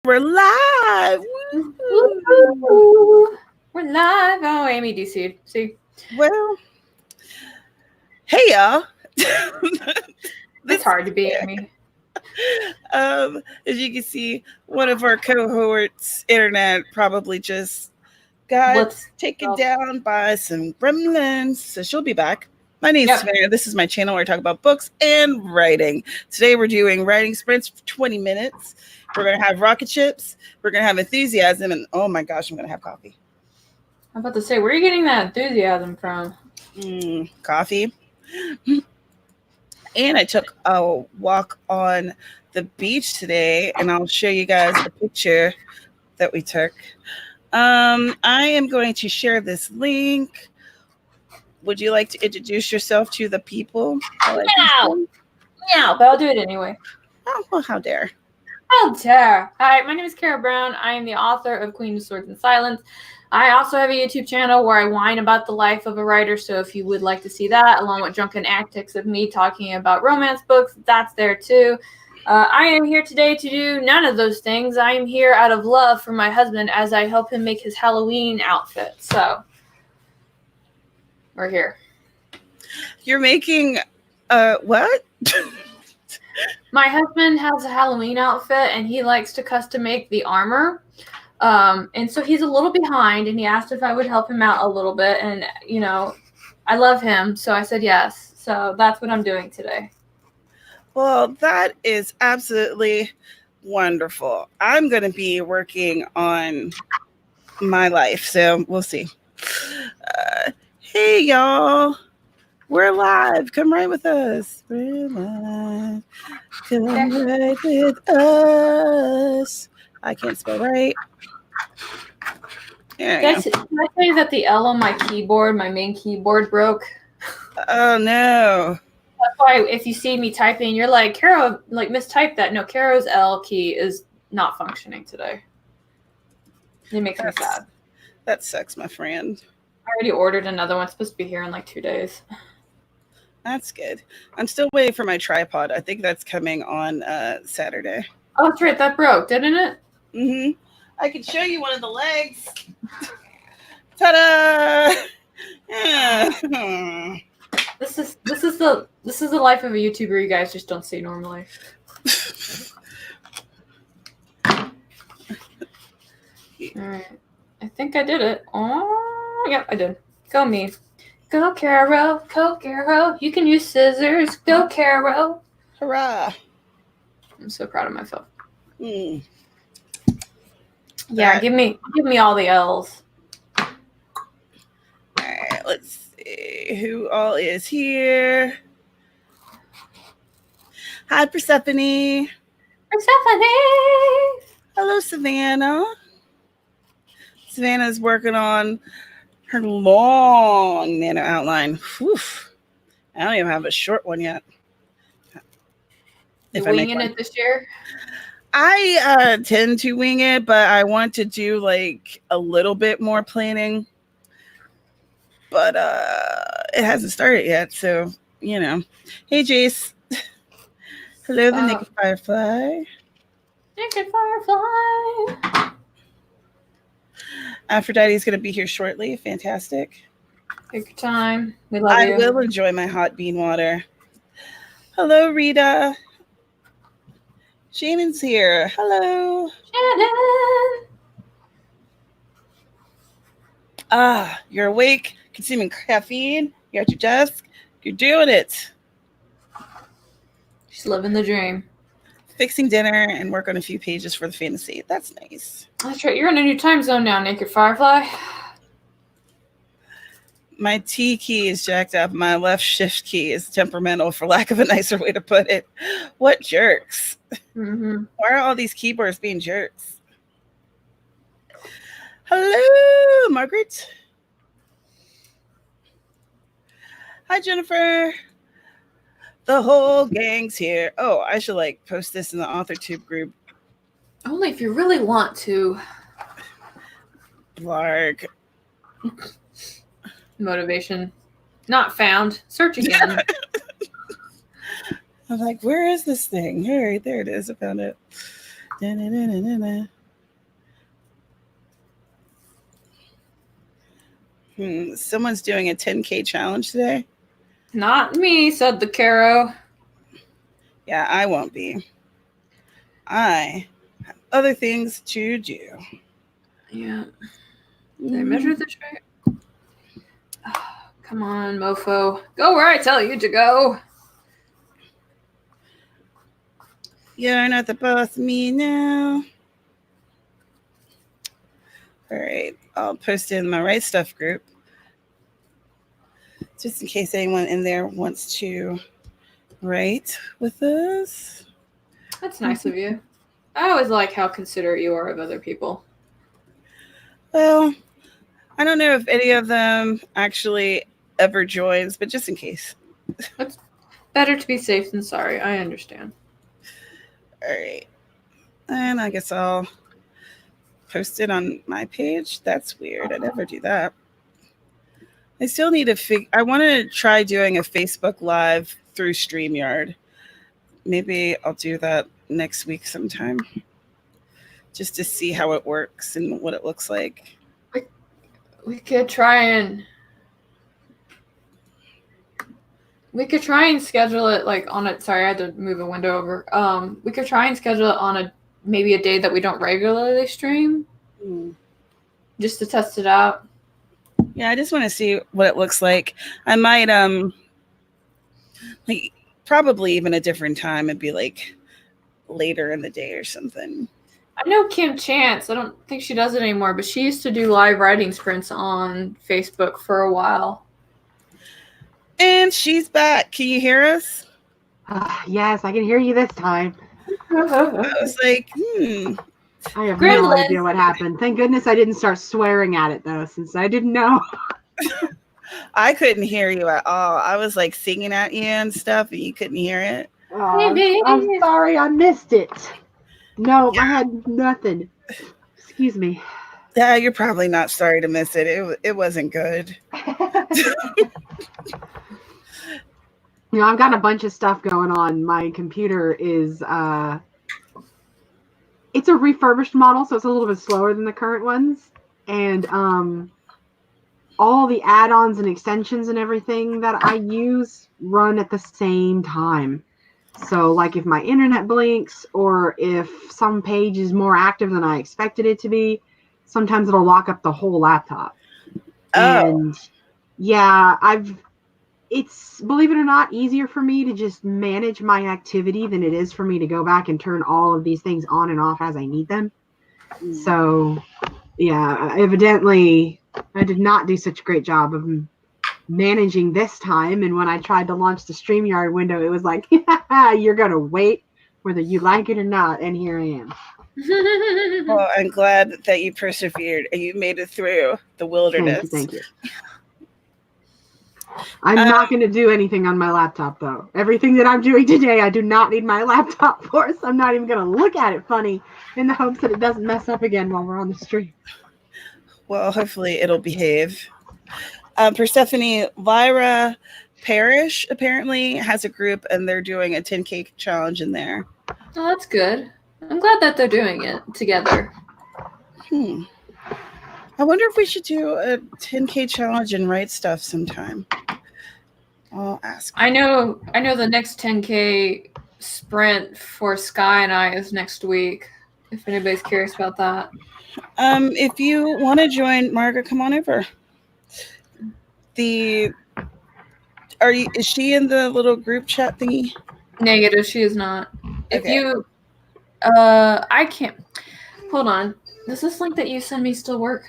We're live. Woo! Woo! We're live. Oh, Amy DC. See, Well, hey y'all. it's This hard to be Amy. as you can see, one of our cohorts internet probably just got Let's. taken Well, down by some gremlins. So she'll be back. My name's yep. Savannah. This is my channel where I talk about books and writing. Today we're doing writing sprints for 20 minutes. We're gonna have rocket ships, we're gonna have enthusiasm, and oh my gosh, I'm gonna have coffee. I'm about to say, where are you getting that enthusiasm from? Coffee. And I took a walk on the beach today, and I'll show you guys the picture that we took. I am going to share this link. Would you like to introduce yourself to the people? Meow, but I'll do it anyway. Oh, well, how dare. How dare. Hi, my name is Kara Brown. I am the author of Queen of Swords and Silence. I also have a YouTube channel where I whine about the life of a writer, so if you would like to see that, along with drunken antics of me talking about romance books, that's there too. I am here today to do none of those things. I am here out of love for my husband as I help him make his Halloween outfit. So, we're here. You're making what? My husband has a Halloween outfit, and he likes to custom make the armor. And so he's a little behind, and he asked if I would help him out a little bit. And, you know, I love him, so I said yes. So that's what I'm doing today. Well, that is absolutely wonderful. I'm going to be working on my life, so we'll see. Hey, y'all. We're live. Come right with us. We're live. Come right with us. I can't spell right. Did I say that the L on my keyboard, my main keyboard, broke? Oh, no. That's why if you see me typing, you're like, Caro, like, mistyped that. No, Caro's L key is not functioning today. It makes me sad. That sucks, my friend. I already ordered another one. It's supposed to be here in like 2 days. That's good. I'm still waiting for my tripod. I think that's coming on Saturday. Oh, that's right. That broke, didn't it? Mm-hmm. I can show you one of the legs. Ta-da! Yeah. This is the life of a YouTuber you guys just don't see normally. Alright. I think I did it. Oh, yep, I did. Go me. Go, Caro. Go, Caro. You can use scissors. Go, Caro. Hurrah. I'm so proud of myself. Mm. Yeah, give me all the L's. All right, let's see who all is here. Hi, Persephone. Persephone. Hello, Savannah. Savannah's working on her long nano outline. Whew. I don't even have a short one yet. You winging it this year? I tend to wing it, but I want to do like a little bit more planning. But it hasn't started yet, so you know. Hey, Jace. Hello, the Naked Firefly. Naked Firefly. Aphrodite's going to be here shortly. Fantastic. Take your time. We love you. I will enjoy my hot bean water. Hello, Rita. Shannon's here. Hello. Shannon. You're awake, consuming caffeine. You're at your desk. You're doing it. She's living the dream. Fixing dinner and work on a few pages for the fantasy. That's nice. That's right. You're in a new time zone now, Naked Firefly. My T key is jacked up. My left shift key is temperamental, for lack of a nicer way to put it. What jerks? Mm-hmm. Why are all these keyboards being jerks? Hello, Margaret. Hi, Jennifer. The whole gang's here. Oh, I should like post this in the AuthorTube group. Only if you really want to. Blarg. Motivation. Not found. Search again. I'm like, where is this thing? Here, there it is. I found it. Da-da-da-da-da-da. Someone's doing a 10K challenge today. Not me, said the Caro. Yeah, I won't be. I have other things to do. Yeah. Did I measure this right? Oh, come on, mofo. Go where I tell you to go. You're not the boss of me now. All right, I'll post it in my Right Stuff group, just in case anyone in there wants to write with us. That's nice of you. I always like how considerate you are of other people. Well, I don't know if any of them actually ever joins, but just in case. It's better to be safe than sorry. I understand. All right. And I guess I'll post it on my page. That's weird. I never do that. I still need to I want to try doing a Facebook Live through StreamYard. Maybe I'll do that next week sometime, just to see how it works and what it looks like. We could try and schedule it like on a. Sorry, I had to move a window over. We could try and schedule it on maybe a day that we don't regularly stream, just to test it out. Yeah, I just want to see what it looks like. I might like probably even a different time. It'd be like later in the day or something. I know Kim Chance. I don't think she does it anymore, but she used to do live writing sprints on Facebook for a while. And she's back. Can you hear us? Yes, I can hear you this time. I was like, I have no idea what happened. Thank goodness I didn't start swearing at it, though, since I didn't know. I couldn't hear you at all. I was like singing at you and stuff, and you couldn't hear it. I'm sorry, I missed it. No, I had nothing. Excuse me. Yeah, you're probably not sorry to miss it. It wasn't good. I've got a bunch of stuff going on. My computer is it's a refurbished model, so it's a little bit slower than the current ones. And all the add-ons and extensions and everything that I use run at the same time. So like if my internet blinks or if some page is more active than I expected it to be, sometimes it'll lock up the whole laptop. And yeah, it's, believe it or not, easier for me to just manage my activity than it is for me to go back and turn all of these things on and off as I need them. So yeah, evidently I did not do such a great job of managing this time. And when I tried to launch the StreamYard window, it was like, you're going to wait whether you like it or not. And here I am. Well, I'm glad that you persevered and you made it through the wilderness. Thank you. I'm not going to do anything on my laptop, though. Everything that I'm doing today, I do not need my laptop for, so I'm not even going to look at it funny in the hopes that it doesn't mess up again while we're on the stream. Well, hopefully it'll behave. Persephone, Lyra Parrish apparently has a group, and they're doing a 10K challenge in there. Oh, that's good. I'm glad that they're doing it together. I wonder if we should do a 10K challenge and write stuff sometime. I'll ask. I know the next 10K sprint for Sky and I is next week, if anybody's curious about that. If you want to join, Margaret, come on over. Is she in the little group chat thingy? Negative, she is not. If Okay. you I can't hold on. Does this link that you send me still work?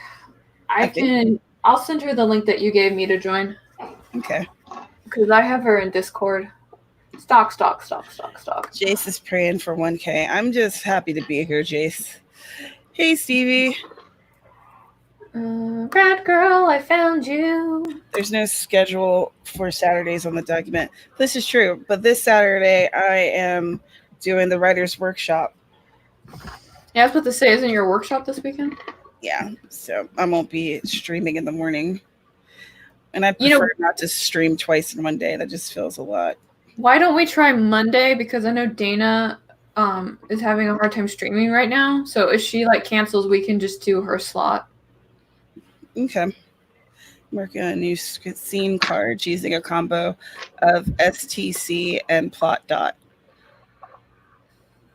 I'll send her the link that you gave me to join. Okay. Because I have her in Discord. Stock. Jace is praying for 1K. I'm just happy to be here, Jace. Hey, Stevie. Rat girl, I found you. There's no schedule for Saturdays on the document. This is true, but this Saturday I am doing the writer's workshop. Yeah, I was about to say, isn't your workshop this weekend? Yeah, so I won't be streaming in the morning. And I prefer not to stream twice in one day. That just feels a lot. Why don't we try Monday? Because I know Dana is having a hard time streaming right now. So if she like cancels, we can just do her slot. Okay. Working on a new scene cards using a combo of STC and plot dot.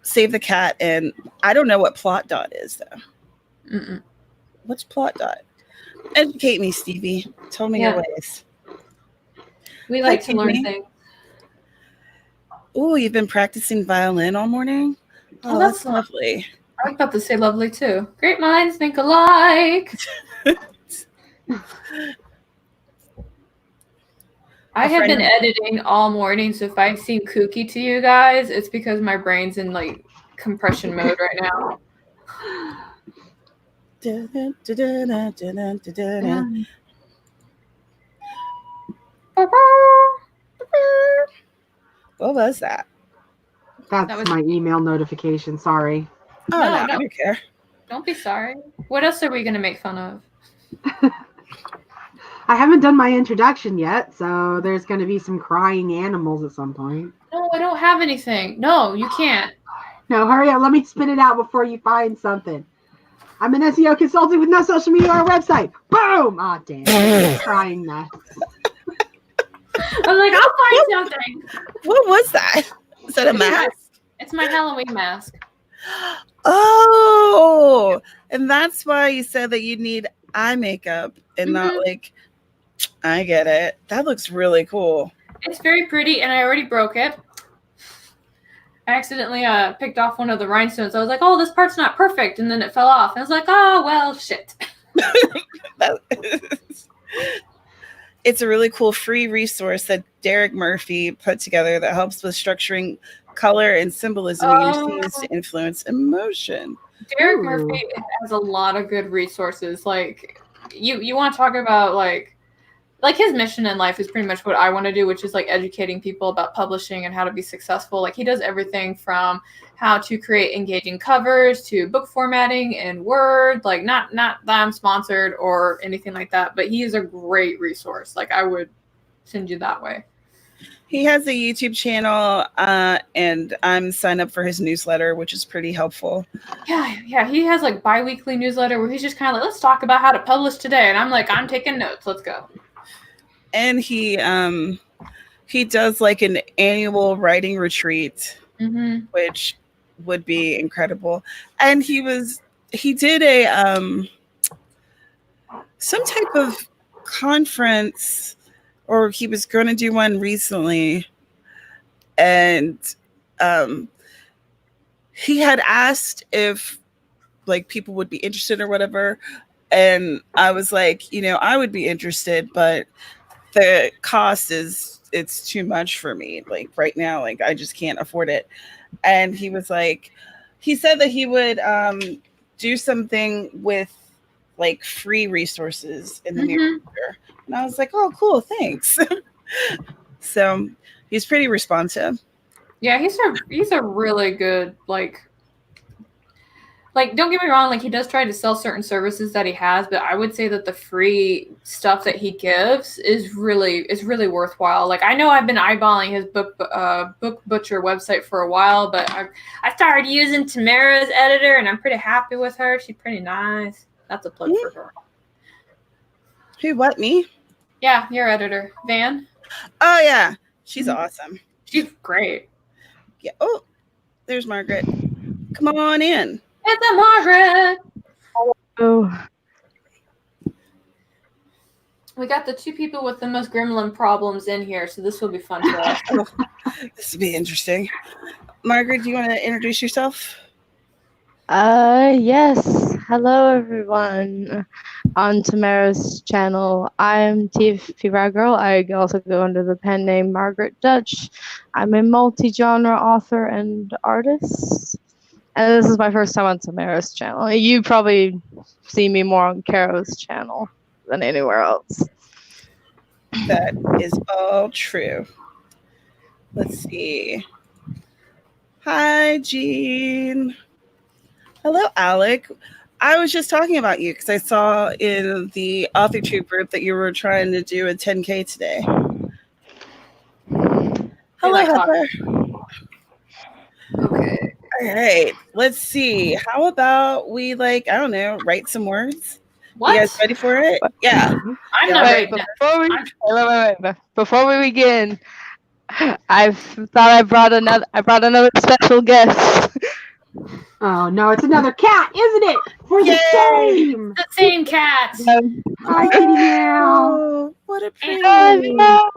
Save the cat, and I don't know what plot dot is though. Mm-mm. What's plot dot? Educate me, Stevie. Tell me your ways. We like to learn things. Oh, you've been practicing violin all morning? Oh, that's lovely. I was about to say lovely too. Great minds think alike. I have been editing all morning, so if I seem kooky to you guys, it's because my brain's in like compression mode right now. What was that? That's my email notification. Sorry. Oh, no, I don't care. Don't be sorry. What else are we going to make fun of? I haven't done my introduction yet, so there's going to be some crying animals at some point. No, I don't have anything. No, you can't. No, hurry up. Let me spit it out before you find something. I'm an SEO consultant with no social media or website. Boom! Aw, damn. Crying mess. I'm like, I'll find something. What was that? Is that a mask? It's my Halloween mask. Oh, and that's why you said that you need eye makeup and not like, I get it. That looks really cool. It's very pretty, and I already broke it. I accidentally picked off one of the rhinestones. I was like, oh, this part's not perfect, and then it fell off. And I was like, oh, well, shit. It's a really cool free resource that Derek Murphy put together that helps with structuring color and symbolism in your scenes to influence emotion. Derek Murphy has a lot of good resources. Like, you want to talk about like his mission in life is pretty much what I want to do, which is like educating people about publishing and how to be successful. Like, he does everything from how to create engaging covers to book formatting in Word. Like, not that I'm sponsored or anything like that, but he is a great resource. Like, I would send you that way. He has a YouTube channel, and I'm signed up for his newsletter, which is pretty helpful. Yeah. He has like bi-weekly newsletter where he's just kind of like, let's talk about how to publish today. And I'm like, I'm taking notes. Let's go. And he does like an annual writing retreat, which would be incredible. And he did a some type of conference, or he was going to do one recently, and he had asked if like people would be interested or whatever, and I was like, I would be interested, but the cost it's too much for me. Like right now, like I just can't afford it. And he was like, he said that he would do something with like free resources in the near future. And I was like, oh, cool, thanks. So he's pretty responsive. Yeah, he's a really good like, don't get me wrong, like he does try to sell certain services that he has, but I would say that the free stuff that he gives is really worthwhile. Like, I know I've been eyeballing his book butcher website for a while, but I started using Tamara's editor, and I'm pretty happy with her. She's pretty nice. That's a plug for her. Who? What? Me? Yeah, your editor, Van. Oh yeah, she's awesome. She's great. Yeah. Oh, there's Margaret. Come on in. It's a Margaret. Oh. We got the two people with the most gremlin problems in here, so this will be fun for us. This will be interesting. Margaret, do you want to introduce yourself? Yes. Hello, everyone on Tamara's channel. I'm TFP Girl. I also go under the pen name Margaret Dutch. I'm a multi-genre author and artist. And this is my first time on Tamara's channel. You probably see me more on Caro's channel than anywhere else. That is all true. Let's see. Hi, Jean. Hello, Alec. I was just talking about you because I saw in the AuthorTube group that you were trying to do a 10K today. Hello, Heather. Okay. All right, let's see. How about we I don't know, write some words? What? You guys ready for it? Yeah. I'm Yeah, not wait, ready. Before we begin, I thought I brought another special guest. Oh no, it's another cat, isn't it? We're the Yay! same. The same cat. Hi, kitty meow. Oh, what a pretty. Hello.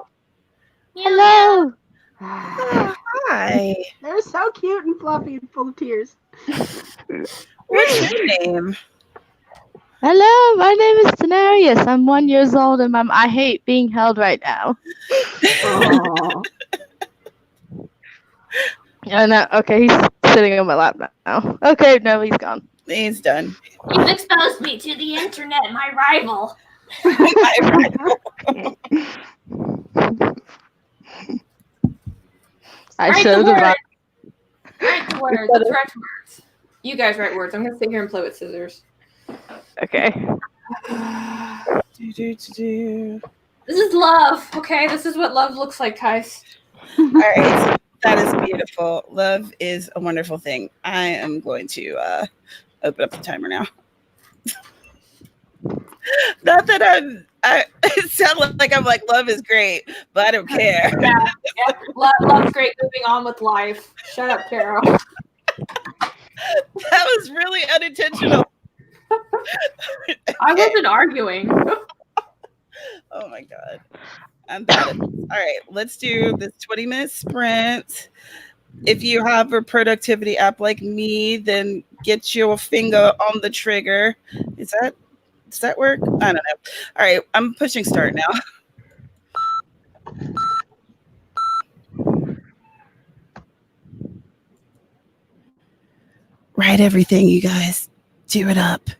Hello. Oh, hi. They're so cute and fluffy and full of tears. What's your name? Hello, my name is Denarius. I'm 1 year old and I hate being held right now. Oh. Okay, he's sitting on my lap now. Okay, no, he's gone. He's done. You've exposed me to the internet, my rival. I Write showed the him. word. Write the words. Let's write words. You guys write words. I'm gonna sit here and play with scissors. Okay. Do. This is love. Okay, this is what love looks like, guys. All right, that is beautiful. Love is a wonderful thing. I am going to open up the timer now. Not that it sounds like I'm like, love is great, but I don't care. Yeah. Love's great. Moving on with life. Shut up, Carol. That was really unintentional. I wasn't arguing. Oh my God. I'm bad at this. All right, let's do this 20-minute sprint. If you have a productivity app like me, then get your finger on the trigger. Does that work? I don't know. All right, I'm pushing start now. Write everything, you guys. Do it up.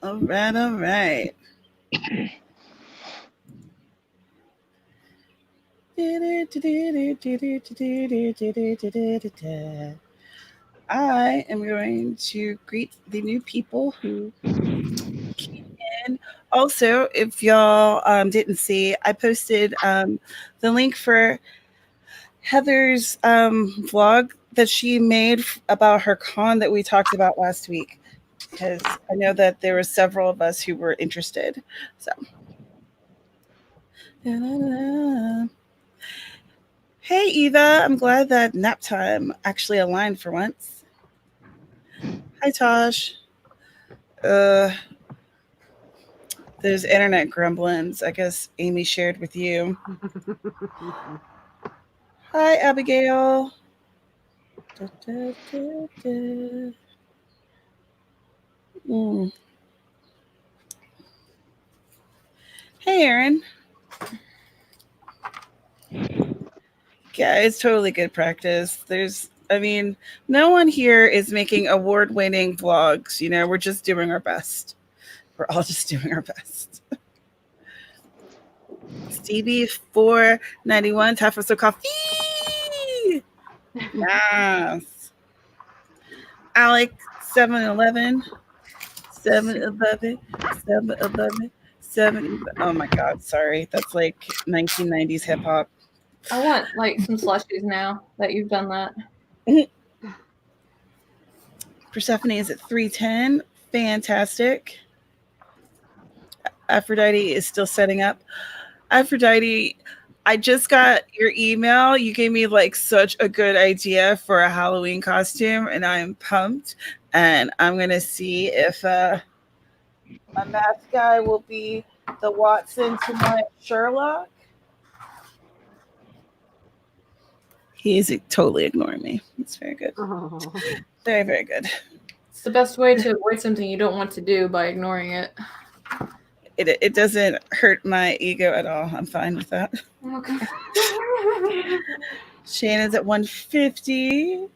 All right, all right. I am going to greet the new people who came in. Also, if y'all didn't see, I posted the link for Heather's vlog that she made about her con that we talked about last week, because I know that there were several of us who were interested. So, hey Eva, I'm glad that nap time actually aligned for once. Hi Tosh. There's internet gremlins. I guess Amy shared with you. Hi Abigail. Da, da, da, da. Hey Aaron. Yeah, it's totally good practice. No one here is making award-winning vlogs. You know, we're just doing our best. We're all just doing our best. Stevie 491, time for some coffee. Yes. Alex 711, 711, 711, 7. Oh my God, sorry. That's like 1990s hip hop. I want like some slushies now that you've done that. Persephone is at 310. Fantastic. Aphrodite is still setting up. Aphrodite, I just got your email. You gave me like such a good idea for a Halloween costume, and I'm pumped. And I'm going to see if my math guy will be the Watson to my Sherlock. He is totally ignoring me. It's very good. Oh. Very, very good. It's the best way to avoid something you don't want to do by ignoring it. It doesn't hurt my ego at all. I'm fine with that. Okay. Shannon's at 150.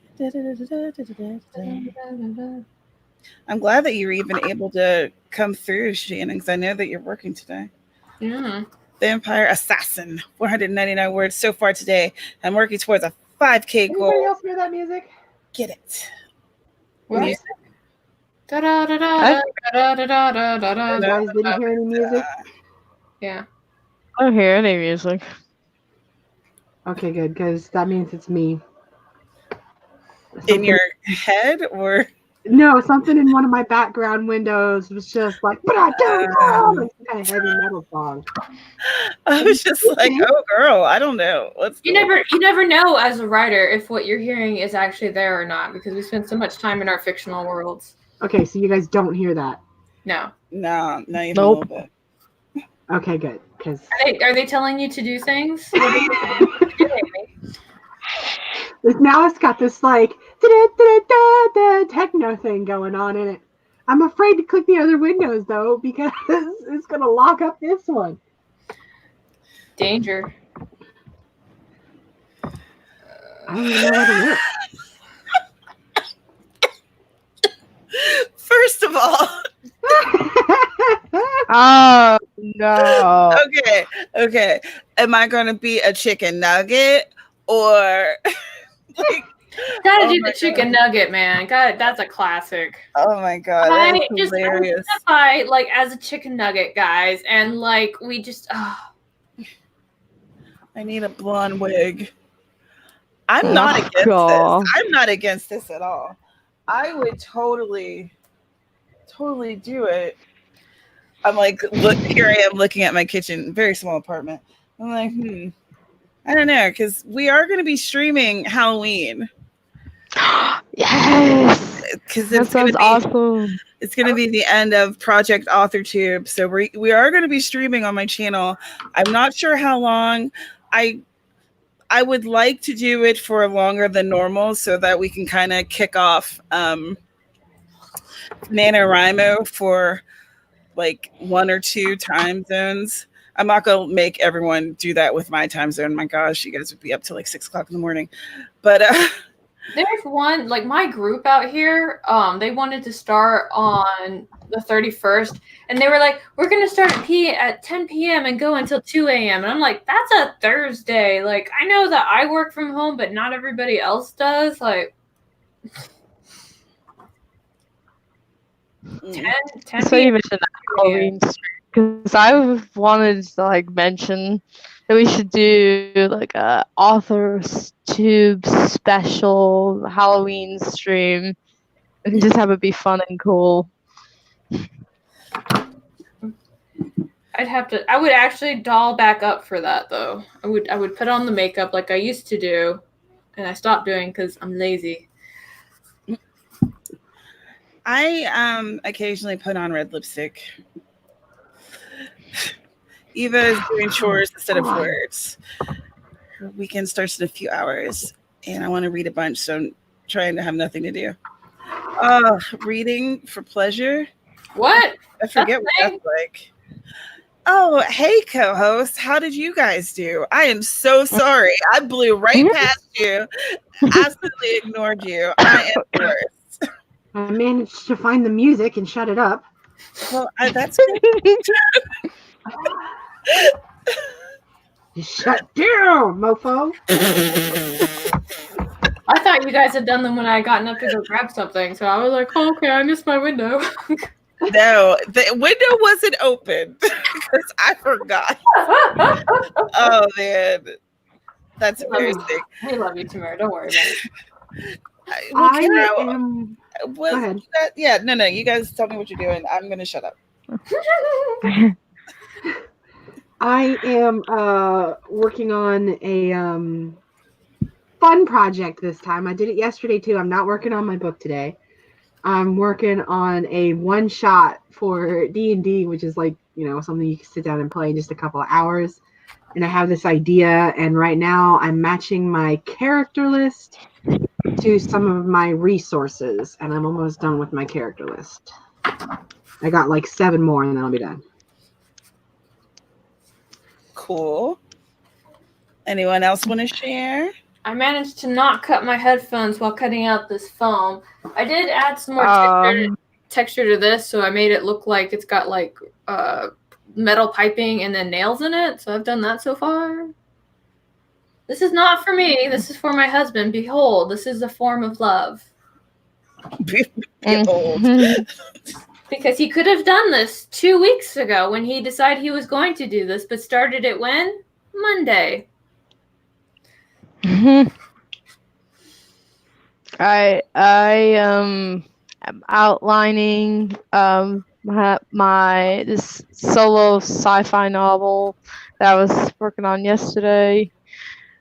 I'm glad that you were even able to come through, Shannon, because I know that you're working today. Yeah. Vampire Assassin, 499 words so far today. I'm working towards a 5K goal. Anybody else hear that music? Get it. What? Music. You guys didn't hear any music? Yeah. I don't hear any music. Okay, good, because that means it's me. In your head or? No, something in one of my background windows was just like, but I don't know. It's kind of heavy metal song. I was just like, oh girl, I don't know. You never know as a writer if what you're hearing is actually there or not, because we spend so much time in our fictional worlds. Okay, so you guys don't hear that? No. No, not even Nope. a little bit. Okay, good. Because Are they telling you to do things? now it's got this like techno thing going on in it. I'm afraid to click the other windows though because it's gonna lock up this one. Danger. I don't even know where to look. First of all, Oh no. okay. Am I gonna be a chicken nugget or like, Gotta do the chicken nugget, man. That's a classic. oh my God, that is hilarious. I like as a chicken nugget, guys, and like we just I need a blonde wig. I'm not against this. I'm not against this at all. I would totally do it. I'm like, look, here I am looking at my kitchen, very small apartment. I'm like, I don't know, because we are going to be streaming Halloween. Yes. Because That sounds awesome. It's going to be the end of Project AuthorTube, so we are going to be streaming on my channel. I'm not sure how long. I would like to do it for longer than normal so that we can kind of kick off NaNoWriMo for like 1 or 2 time zones. I'm not going to make everyone do that with my time zone. My gosh, you guys would be up till like 6 o'clock in the morning. But There's one, like my group out here, they wanted to start on the 31st, and they were like, we're going to start at 10 p.m. and go until 2 a.m. And I'm like, that's a Thursday. Like, I know that I work from home, but not everybody else does. Like, 10 So you p.m. mentioned Halloween because I wanted to like mention that we should do like a AuthorTube special Halloween stream and just have it be fun and cool. I would actually doll back up for that though. I would put on the makeup like I used to do, and I stopped doing because I'm lazy. I occasionally put on red lipstick. Eva is doing chores instead of words. Her weekend starts in a few hours, and I want to read a bunch, so I'm trying to have nothing to do. Reading for pleasure. What? I forget what that's like. Oh, hey, co-host. How did you guys do? I am so sorry. I blew right past you. Absolutely ignored you. I am the worst. I managed to find the music and shut it up. Well, that's good. Shut down, mofo. I thought you guys had done them when I had gotten up to go grab something, so I was like, oh, okay, I missed my window. No, the window wasn't open because I forgot. Oh, man. That's embarrassing. We love you, Tamara. Don't worry about it. Go ahead. No. You guys tell me what you're doing. I'm going to shut up. I am working on a fun project this time. I did it yesterday too. I'm not working on my book today. I'm working on a one shot for D&D, which is like, something you can sit down and play in just a couple of hours. And I have this idea, and right now I'm matching my character list to some of my resources, and I'm almost done with my character list. I got like 7 more, and then I'll be done. Cool. Anyone else want to share? I managed to not cut my headphones while cutting out this foam. I did add some more texture to this, so I made it look like it's got like metal piping and then nails in it. So I've done that so far. This is not for me. This is for my husband. Behold, this is a form of love. Behold. Because he could have done this 2 weeks ago when he decided he was going to do this, but started it when? Monday. I am outlining my this solo sci-fi novel that I was working on yesterday.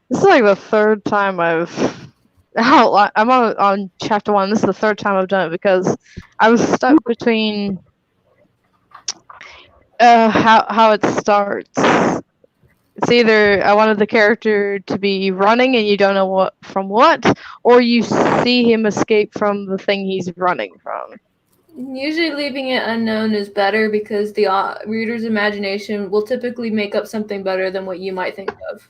This is like the 3rd time I've outlined. I'm on chapter 1. This is the 3rd time I've done it because I was stuck between how it starts. It's either I wanted the character to be running and you don't know what from what, or you see him escape from the thing he's running from. Usually leaving it unknown is better because the reader's imagination will typically make up something better than what you might think of.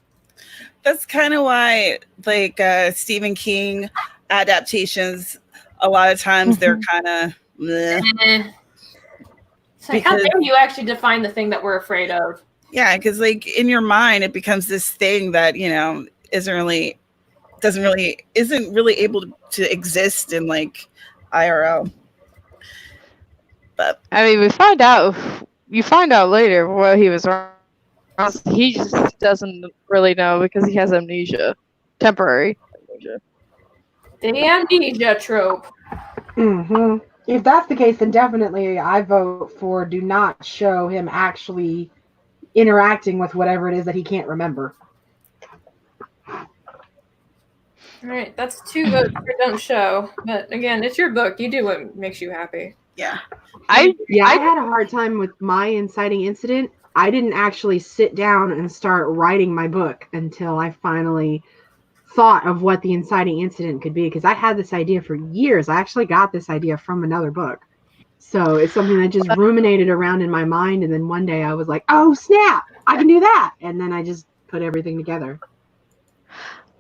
That's kind of why, like, Stephen King adaptations, a lot of times they're kind of meh. It's like, how dare you actually define the thing that we're afraid of? Yeah, because like in your mind, it becomes this thing that isn't really able to exist in like IRL. But I mean, you find out later what he was wrong. He just doesn't really know because he has amnesia, temporary amnesia. The amnesia trope. Mm-hmm. If that's the case, then definitely I vote for do not show him actually interacting with whatever it is that he can't remember. All right, that's 2 votes for don't show. But again, it's your book. You do what makes you happy. yeah. I had a hard time with my inciting incident. I didn't actually sit down and start writing my book until I finally thought of what the inciting incident could be, because I had this idea for years. I actually got this idea from another book. So it's something that just ruminated around in my mind, and then one day I was like, oh snap, I can do that. And then I just put everything together.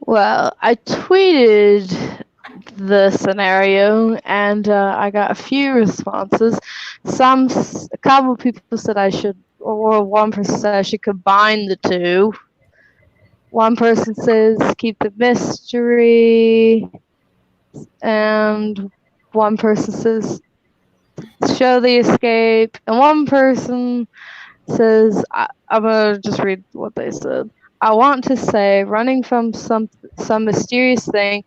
Well, I tweeted the scenario, and I got a few responses. A couple of people said I should, or one person said I should combine the two. One person says keep the mystery, and one person says show the escape, and one person says, I'm gonna just read what they said. I want to say running from some mysterious thing,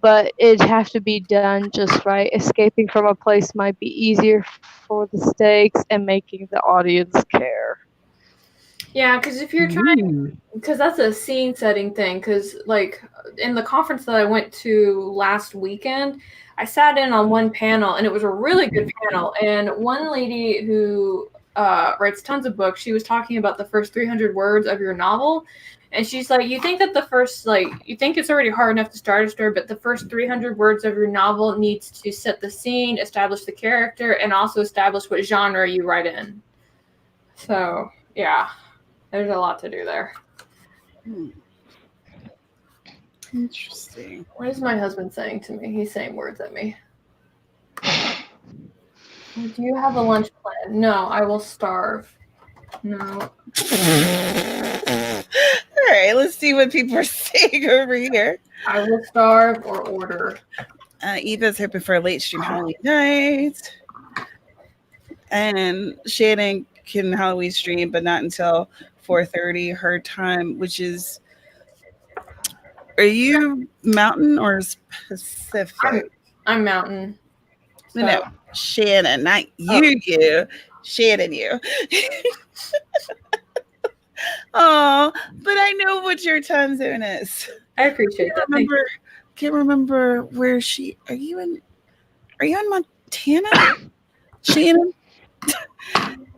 but it'd have to be done just right. Escaping from a place might be easier for the stakes and making the audience care. Yeah, because if you're trying, because that's a scene setting thing. Because like in the conference that I went to last weekend, I sat in on one panel, and it was a really good panel. And one lady who writes tons of books, she was talking about the first 300 words of your novel. And she's like, you think that you think it's already hard enough to start a story, but the first 300 words of your novel needs to set the scene, establish the character, and also establish what genre you write in. So, yeah, there's a lot to do there. Interesting. What is my husband saying to me? He's saying words at me. Do you have a lunch plan? No, I will starve. No. All right, let's see what people are saying over here. I will starve or order. Eva's hoping for a late stream Halloween night. And Shannon can Halloween stream, but not until 4:30 her time, which is... Are you mountain or Pacific? I'm mountain. So. No, Shannon, not you. Shannon, you. Oh, but I know what your time zone is. I appreciate that. Can't remember where she. Are you in Montana? Shannon?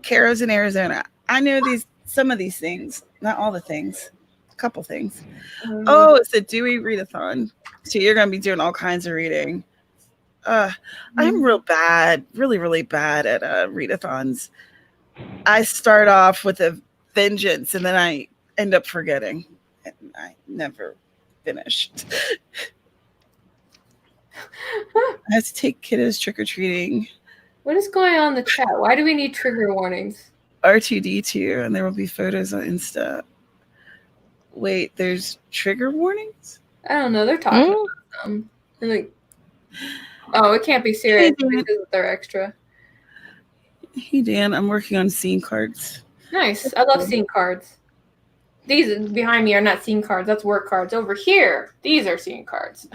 Caro's in Arizona. I know some of these things, not all the things. A couple things. Oh, it's a Dewey readathon. So you're gonna be doing all kinds of reading. I'm really bad at readathons. I start off with a vengeance and then I end up forgetting. And I never finished. I have to take kiddos trick-or-treating. What is going on in the chat? Why do we need trigger warnings? R2D2, and there will be photos on Insta. Wait, there's trigger warnings? I don't know. They're talking about them. They're like, oh, it can't be serious because they're extra. Hey, Dan, I'm working on scene cards. Nice. I love scene cards. These behind me are not scene cards. That's work cards. Over here, these are scene cards.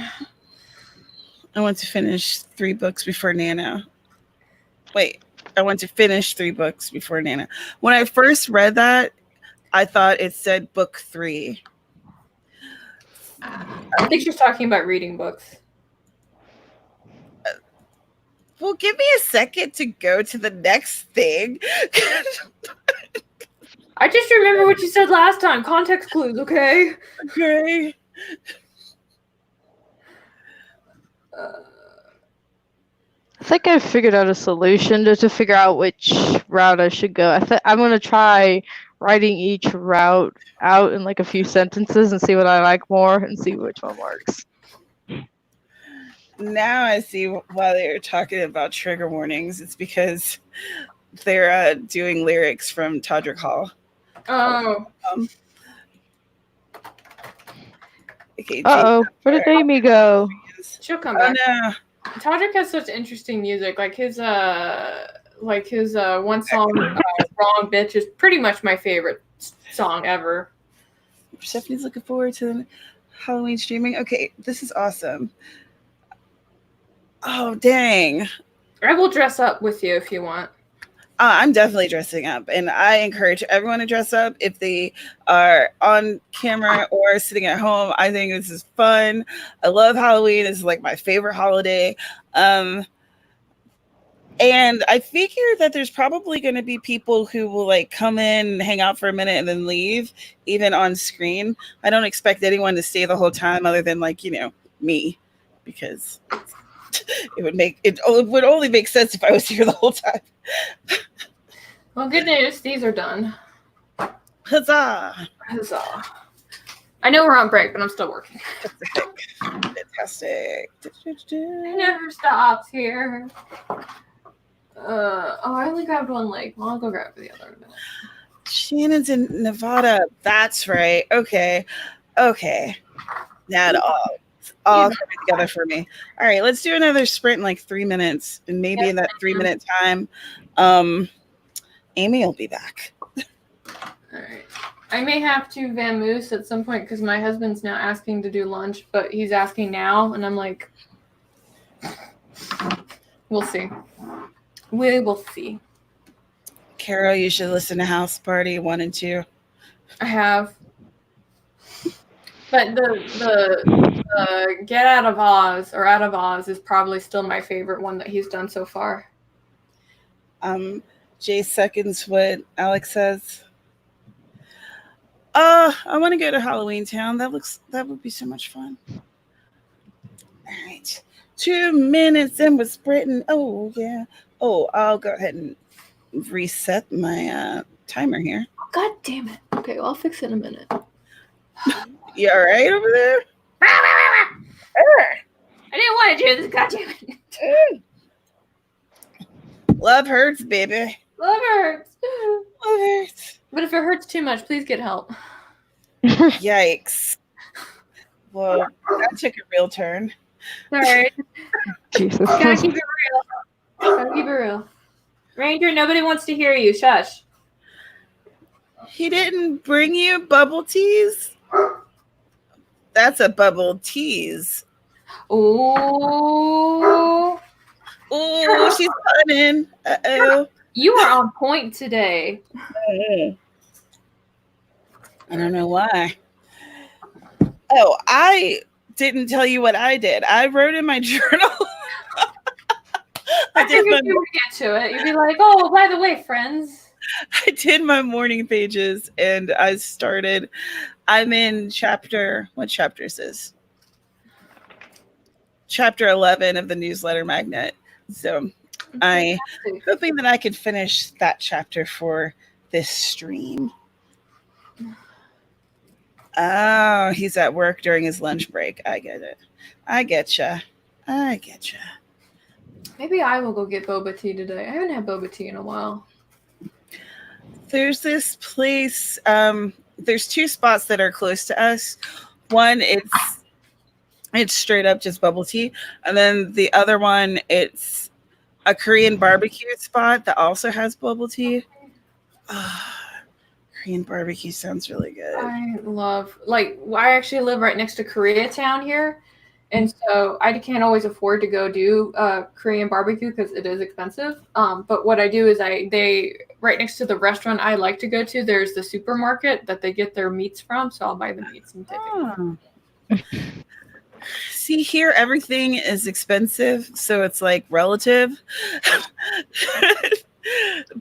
I want to finish 3 books before Nana. Wait, I want to finish 3 books before Nana. When I first read that, I thought it said book 3. I think she's talking about reading books. Well, give me a second to go to the next thing. I just remember what you said last time. Context clues, okay? Okay. I think I figured out a solution to figure out which route I should go. I'm going to try writing each route out in like a few sentences and see what I like more and see which one works. Now I see why they're talking about trigger warnings. It's because they're doing lyrics from Todrick Hall. Oh. Okay, where did Amy go? She'll come back. No. Todrick has such interesting music. Like his one song, "Wrong Bitch," is pretty much my favorite song ever. Stephanie's looking forward to Halloween streaming. Okay, this is awesome. Oh, dang. I will dress up with you if you want. I'm definitely dressing up, and I encourage everyone to dress up if they are on camera or sitting at home. I think this is fun. I love Halloween. It's like my favorite holiday. And I figure that there's probably going to be people who will like come in and hang out for a minute and then leave, even on screen. I don't expect anyone to stay the whole time other than like, me, because it would only make sense if I was here the whole time. Well, good news. These are done. Huzzah! Huzzah. I know we're on break, but I'm still working. Fantastic. It never stops here. I only grabbed one leg. Well, I'll go grab the other in a minute. Shannon's in Nevada. That's right. Okay. Now it all coming together for me. All right, let's do another sprint in like 3 minutes, and maybe in that 3-minute time, Amy will be back. All right. I may have to vamoose at some point because my husband's now asking to do lunch, but he's asking now, and I'm like, we'll see. We will see. Carol, you should listen to House Party 1 and 2. I have. But the Get Out of Oz or Out of Oz is probably still my favorite one that he's done so far. Jay seconds what Alex says. I want to go to Halloween Town. That would be so much fun. All right. 2 minutes and we're sprinting. Oh yeah. Oh, I'll go ahead and reset my timer here. God damn it. Okay, well, I'll fix it in a minute. You all right over there? I didn't want to do this, goddamn it. Love hurts, baby. Love hurts. Love hurts. But if it hurts too much, please get help. Yikes. Well, that took a real turn. Sorry. Jesus Gotta Christ. keep it real. Gotta keep it real. Ranger, nobody wants to hear you. Shush. He didn't bring you bubble teas? That's a bubble tease. Oh. Oh, she's coming. Uh-oh. You are on point today. I don't know why. Oh, I didn't tell you what I did. I wrote in my journal. I figured you would get to it. You'd be like, oh, by the way, friends. I did my morning pages and I'm in what chapter is this? Chapter 11 of the newsletter magnet. So I'm hoping that I could finish that chapter for this stream. Oh, he's at work during his lunch break. I get it. I getcha. Maybe I will go get boba tea today. I haven't had boba tea in a while. There's this place. There's 2 spots that are close to us. One, it's straight up just bubble tea, and then the other one, it's a Korean barbecue spot that also has bubble tea. Korean barbecue sounds really good. I actually live right next to Koreatown here. And so I can't always afford to go do Korean barbecue because it is expensive. But what I do is they right next to the restaurant I like to go to, there's the supermarket that they get their meats from. So I'll buy the meats and take it. See, here everything is expensive, so it's like relative.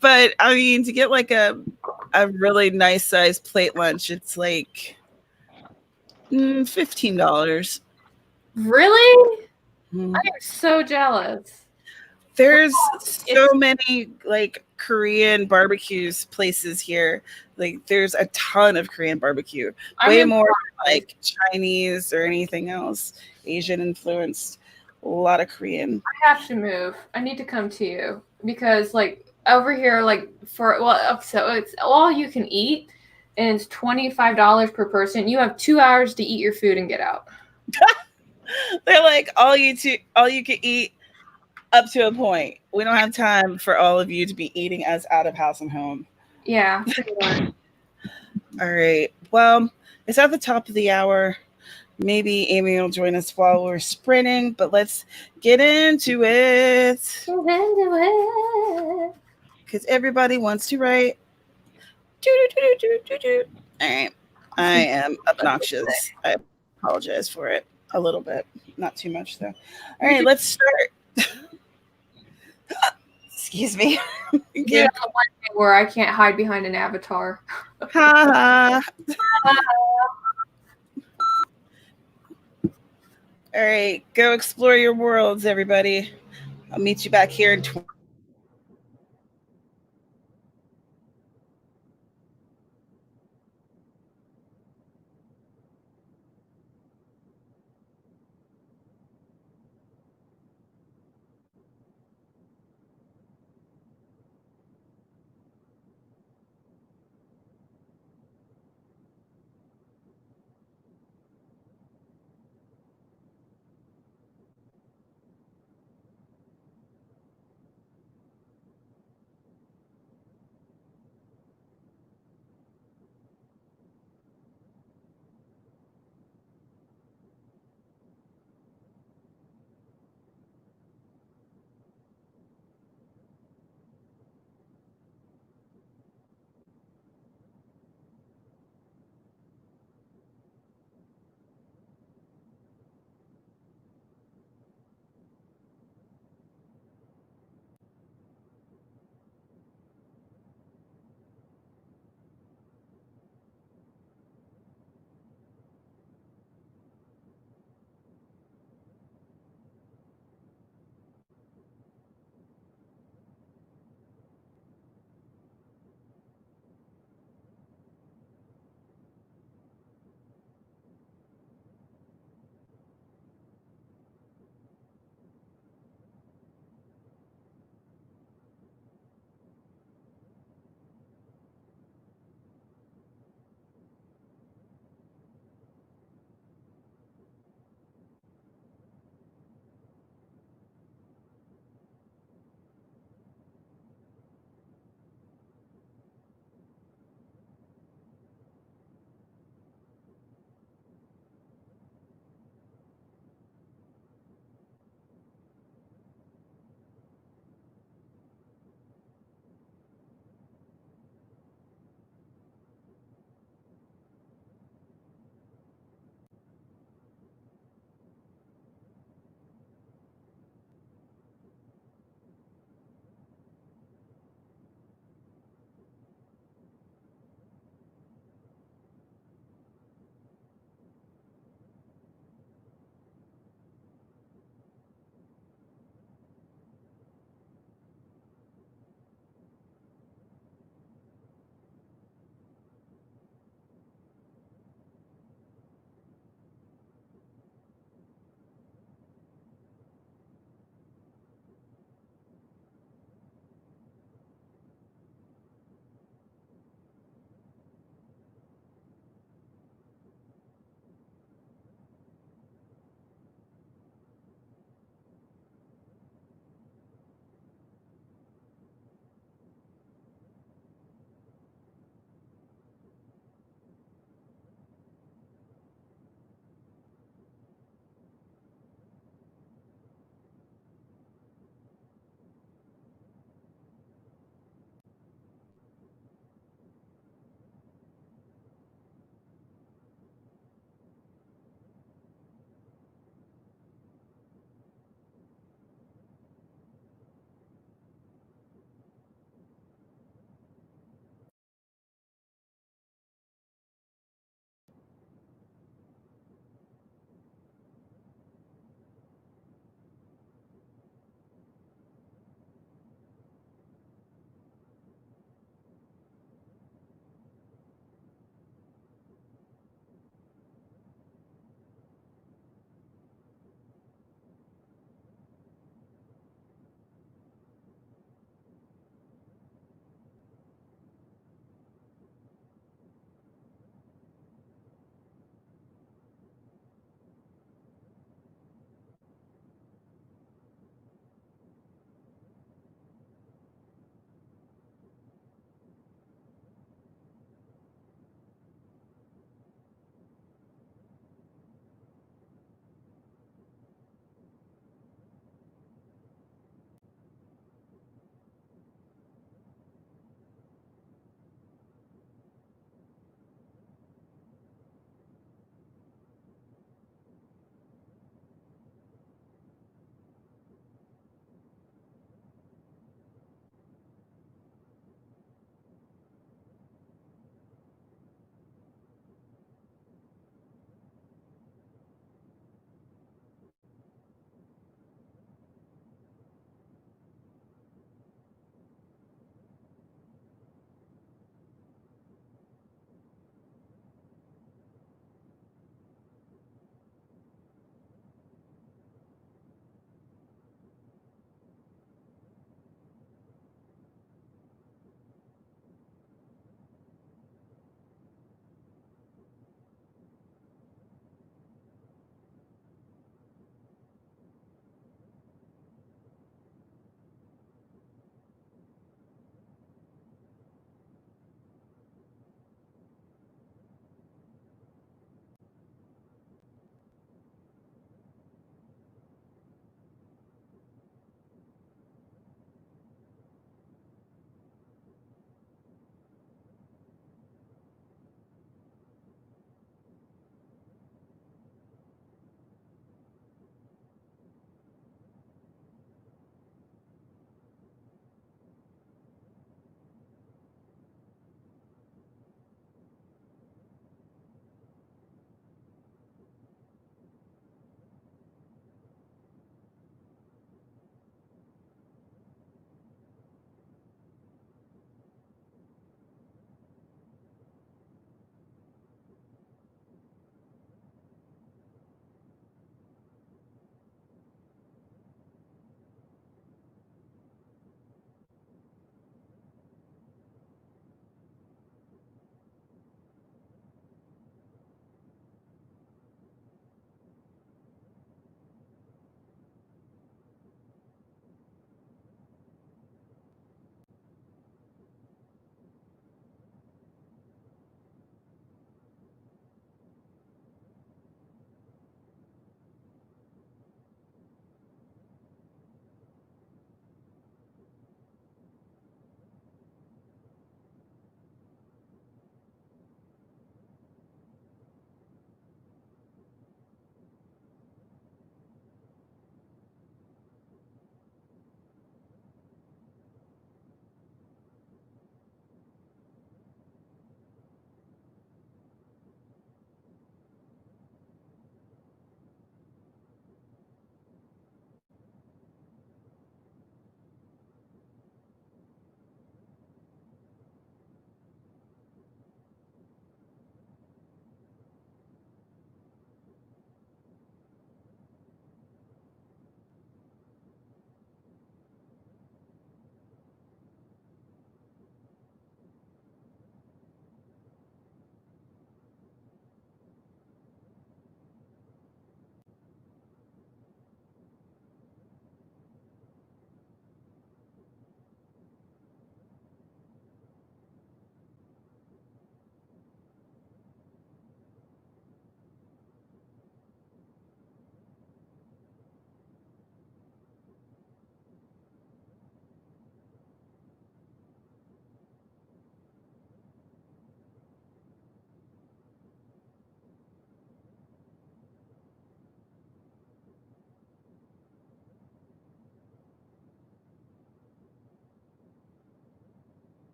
But I mean, to get like a really nice size plate lunch, it's like $15. Really? I am so jealous. There's so many like Korean barbecues places here. Like there's a ton of Korean barbecue. Way more like Chinese or anything else. Asian influenced. A lot of Korean. I have to move. I need to come to you because like over here, so it's all you can eat and it's $25 per person. You have 2 hours to eat your food and get out. They're like all you can eat up to a point. We don't have time for all of you to be eating us out of house and home. Yeah. All right. Well, it's at the top of the hour. Maybe Amy will join us while we're sprinting, but let's get into it. Because everybody wants to write. All right. I am obnoxious. I apologize for it a little bit. Not too much, though. All right, let's start. Excuse me. Yeah, one thing where I can't hide behind an avatar. Ha All right, go explore your worlds, everybody. I'll meet you back here in 20.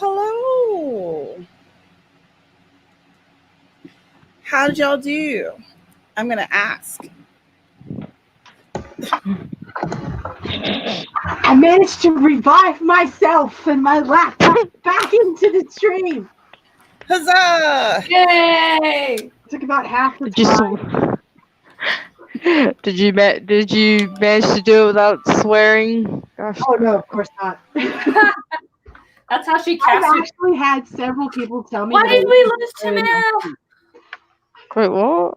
Well, hello. How did y'all do? I'm going to ask. I managed to revive myself and my laptop back into the stream. Huzzah! Yay! It took about half the Just time. did you manage to do it without swearing? Gosh. Oh no, of course not. That's how she I've cast it. actually had several people tell me Why that did I we even lose swear in my Tamara? sleep. Wait, what?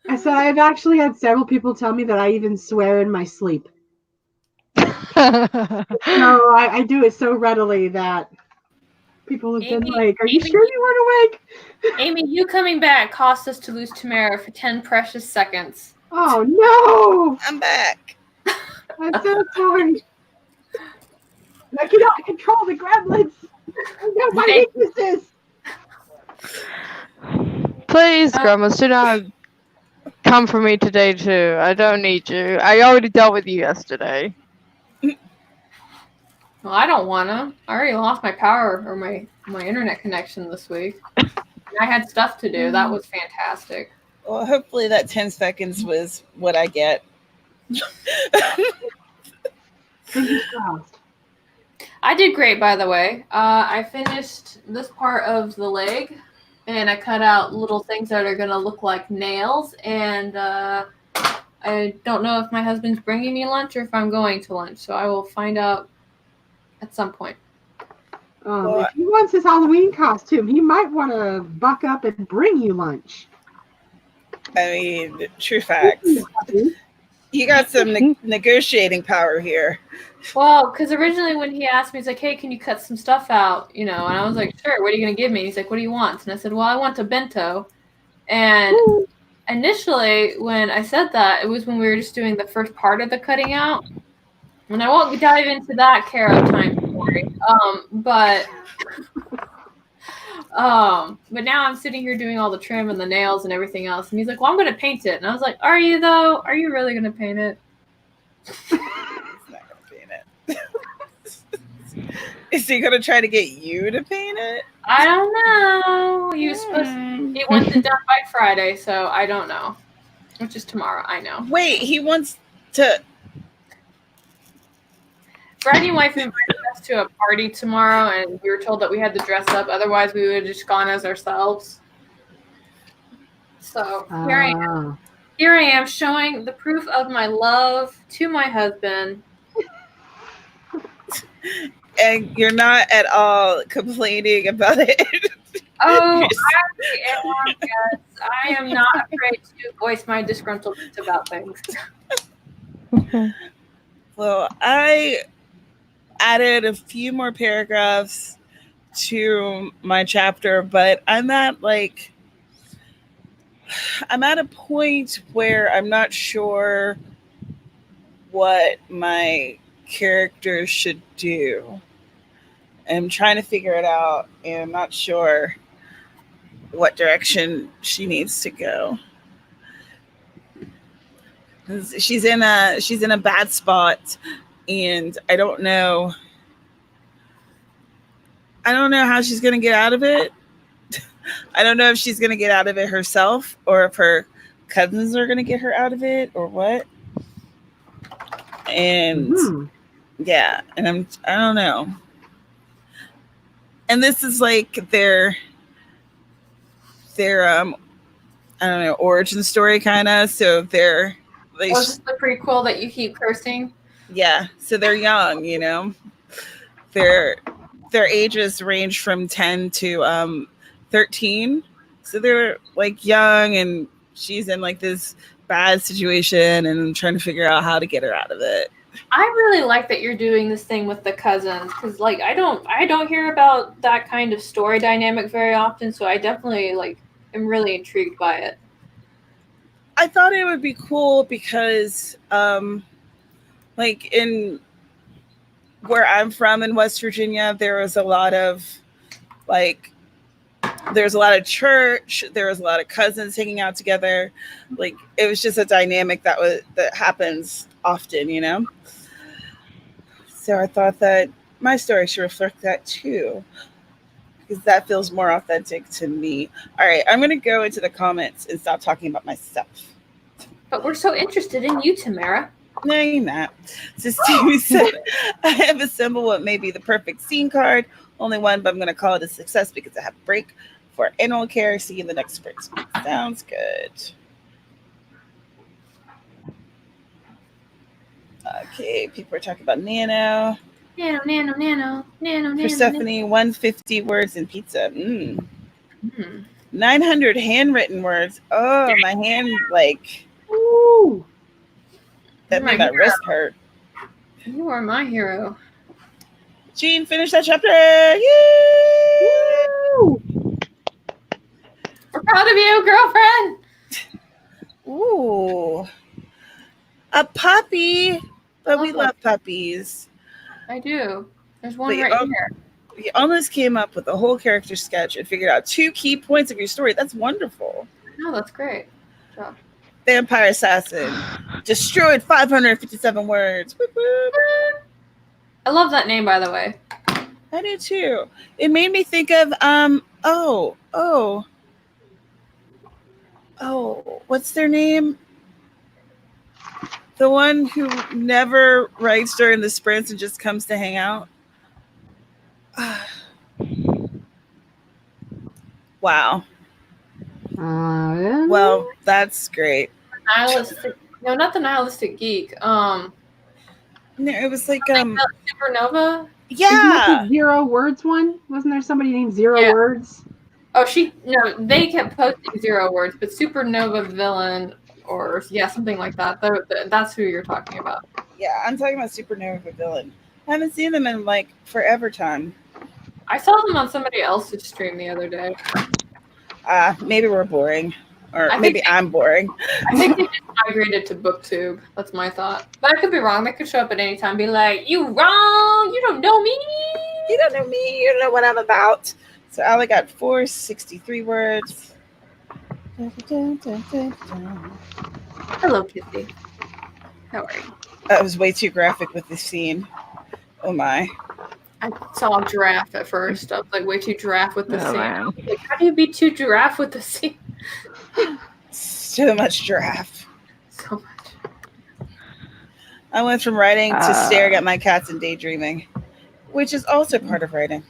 I said I've actually had several people tell me that I even swear in my sleep. No, I do it so readily that people have been Amy- like, "Are you Amy- sure you weren't awake?" Amy, you coming back cost us to lose Tamara for 10 precious seconds. Oh no! I'm back. I'm so sorry. I cannot control the gremlins. I know my Hey. weaknesses. Please, Grandma, do not come for me today too. I don't need you. I already dealt with you yesterday. Well, I don't wanna. I already lost my power or my internet connection this week. I had stuff to do. That was fantastic. Well, hopefully that 10 seconds was what I get. Fingers crossed. I did great, by the way. I finished this part of the leg, and I cut out little things that are going to look like nails, and I don't know if my husband's bringing me lunch or if I'm going to lunch, so I will find out at some point. If he wants his Halloween costume, he might want to buck up and bring you lunch. I mean, true facts. You got some negotiating power here. Well, because originally when he asked me, he's like, hey, can you cut some stuff out? You know, and I was like, sure, what are you going to give me? And he's like, what do you want? And I said, well, I want a bento. And initially, when I said that, it was when we were just doing the first part of the cutting out. And I won't dive into that Caro time story. But now I'm sitting here doing all the trim and the nails and everything else. And he's like, well, I'm going to paint it. And I was like, are you, though? Are you really going to paint it? Is he gonna try to get you to paint it? I don't know. He wants it done by Friday, so I don't know. Which is tomorrow, I know. Wait, he wants to. Friday, wife invited us to a party tomorrow, and we were told that we had to dress up. Otherwise, we would have just gone as ourselves. So here I am showing the proof of my love to my husband. And you're not at all complaining about it. Oh, I am not afraid to voice my disgruntlement about things. Well, I added a few more paragraphs to my chapter, but I'm at a point where I'm not sure what my character should do. I'm trying to figure it out, and I'm not sure what direction she needs to go. She's in a bad spot, and I don't know how she's going to get out of it. I don't know if she's going to get out of it herself, or if her cousins are going to get her out of it, or what. And yeah, and I don't know. And this is like their I don't know, origin story kind of. So they're like, was this the prequel that you keep cursing? Yeah, so they're young, you know. Their ages range from 10 to 13. So they're like young, and she's in like this bad situation and trying to figure out how to get her out of it. I really like that you're doing this thing with the cousins, because like I don't hear about that kind of story dynamic very often, so I definitely am really intrigued by it. I thought it would be cool because in where I'm from in West Virginia, there's a lot of church, there was a lot of cousins hanging out together. Like, it was just a dynamic that happens often, you know. So I thought that my story should reflect that too, because that feels more authentic to me. All right, I'm going to go into the comments and stop talking about myself. But we're so interested in you, Tamara. No, you're not. So Stevie said, I have assembled what may be the perfect scene card. Only one, but I'm going to call it a success because I have a break for animal care. See you in the next spring. Sounds good. Okay, people are talking about Nano. Nano. Persephone, 150 words in pizza. 900 handwritten words. Oh, my hand, like, Ooh. that made my wrist hurt. You are my hero. Jean, finish that chapter. Yay! Woo! We're proud of you, girlfriend. Ooh. A puppy. But we love puppies. I do. There's one right here. You almost came up with a whole character sketch and figured out 2 key points of your story. That's wonderful. No, that's great. Good job. Vampire assassin. Destroyed 557 words. Whoop, whoop. I love that name, by the way. I do too. It made me think of what's their name? The one who never writes during the sprints and just comes to hang out. Wow. Well, that's great. Nihilistic. No, not the nihilistic geek. No, it was like Supernova. Yeah. The 0 words one? Wasn't there somebody named 0 words? Oh, they kept posting 0 words, but Supernova villain or something like that. That's who you're talking about. Yeah, I'm talking about Supernova villain. I haven't seen them in like forever time. I saw them on somebody else's stream the other day. Maybe we're boring. Or maybe I'm boring. I think they just migrated to BookTube. That's my thought. But I could be wrong. They could show up at any time and be like, you wrong. You don't know me. You don't know me. You don't know what I'm about. So I only got 463 words. Hello, Kissy. How are you? That was way too graphic with this scene. Oh my. I saw a giraffe at first. I was like, way too giraffe with the scene. Man. Like, how do you be too giraffe with the scene? So much giraffe. So much. I went from writing to staring at my cats and daydreaming, which is also part of writing.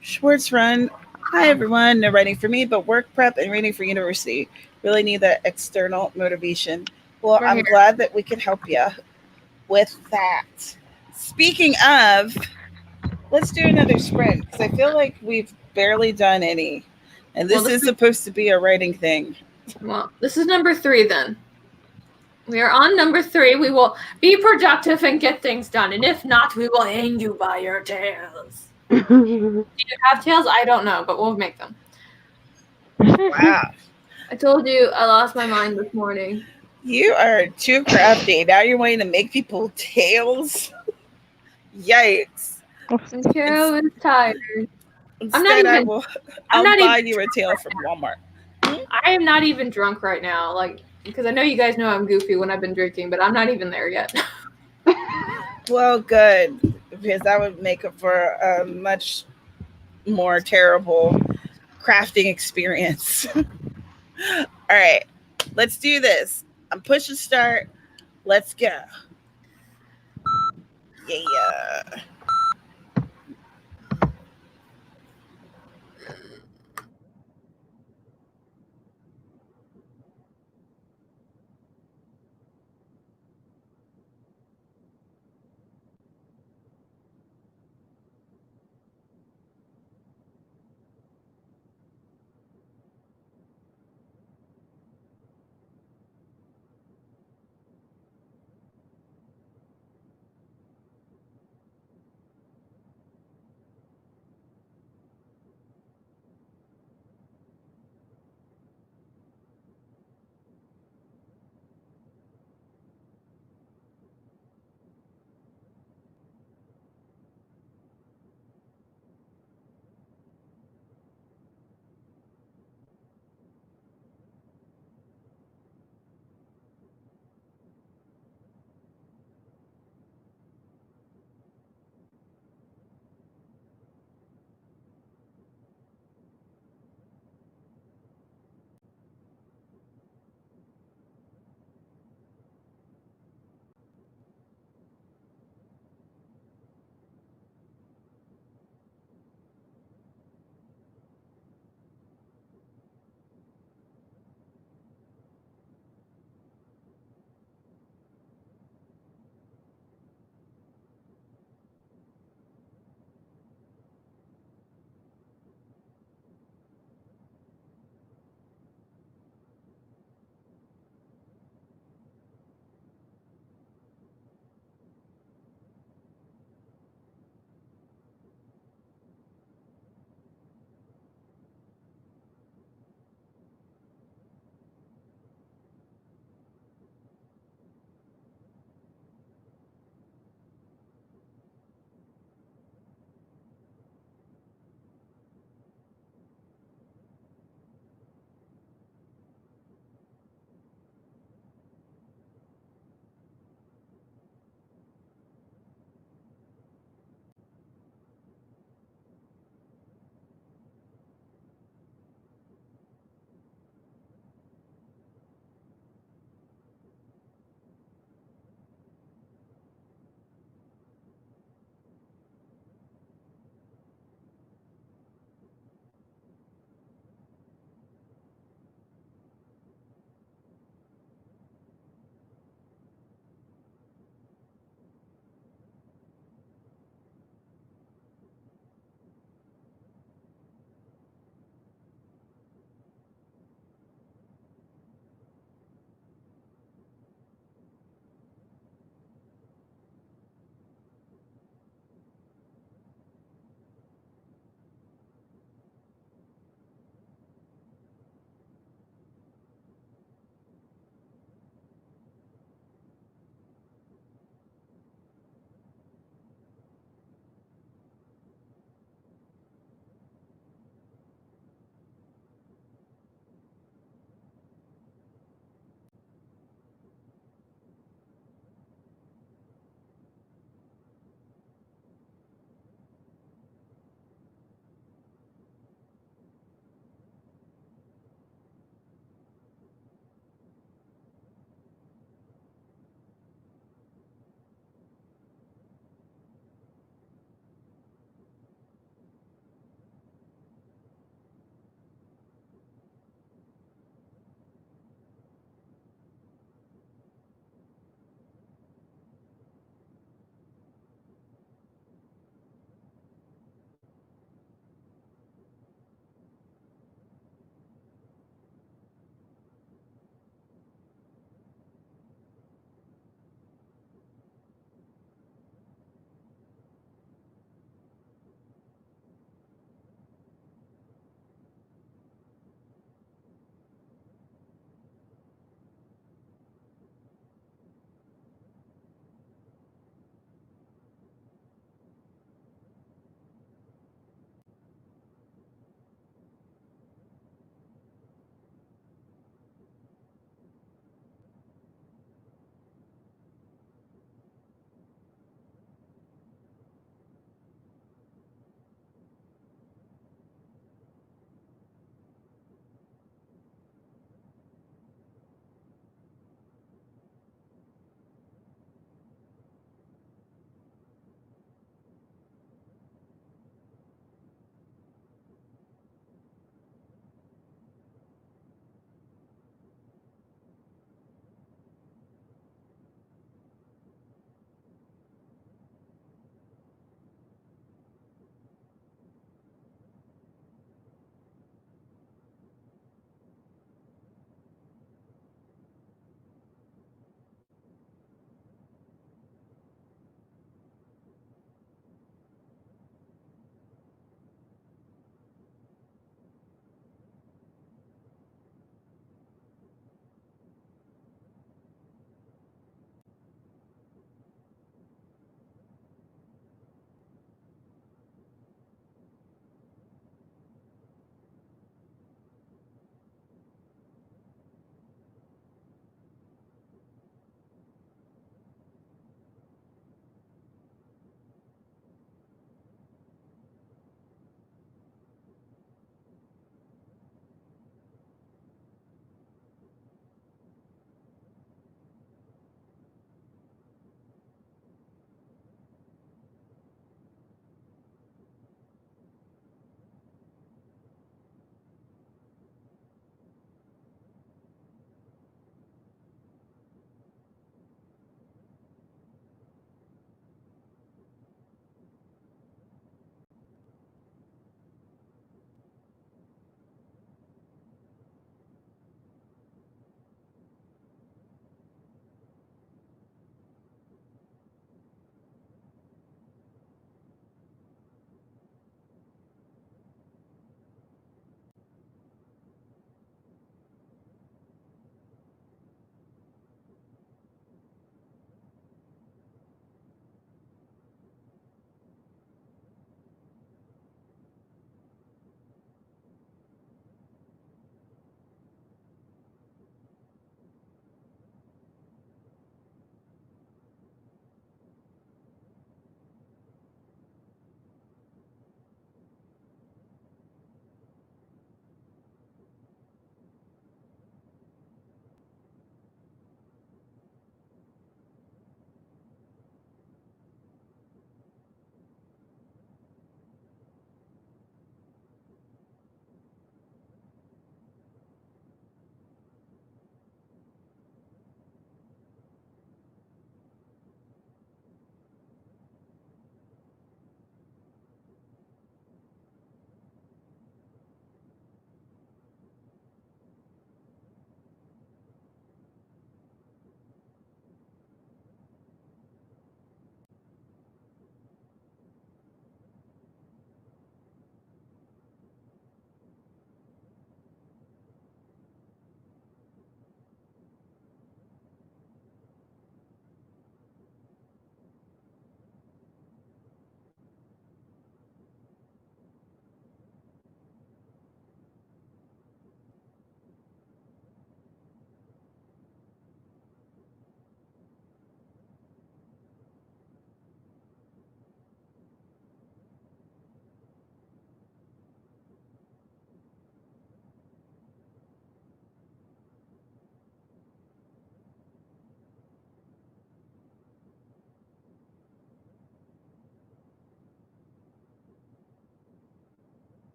Schwartz Run. Hi, everyone. No writing for me, but work prep and reading for university. Really need that external motivation. Well, I'm glad that we can help you with that. Speaking of, let's do another sprint because I feel like we've barely done any. And this is supposed to be a writing thing. Well, this is number 3 then. We are on number 3. We will be productive and get things done. And if not, we will hang you by your tails. Do you have tails? I don't know, but we'll make them. Wow. I told you I lost my mind this morning. You are too crafty. Now you're wanting to make people tails? Yikes. Carol is tired. Instead, I'll buy you a tail from Walmart. I am not even drunk right now, because I know you guys know I'm goofy when I've been drinking, but I'm not even there yet. Well, good, because that would make it for a much more terrible crafting experience. All right, let's do this. I'm pushing start. Let's go. Yeah.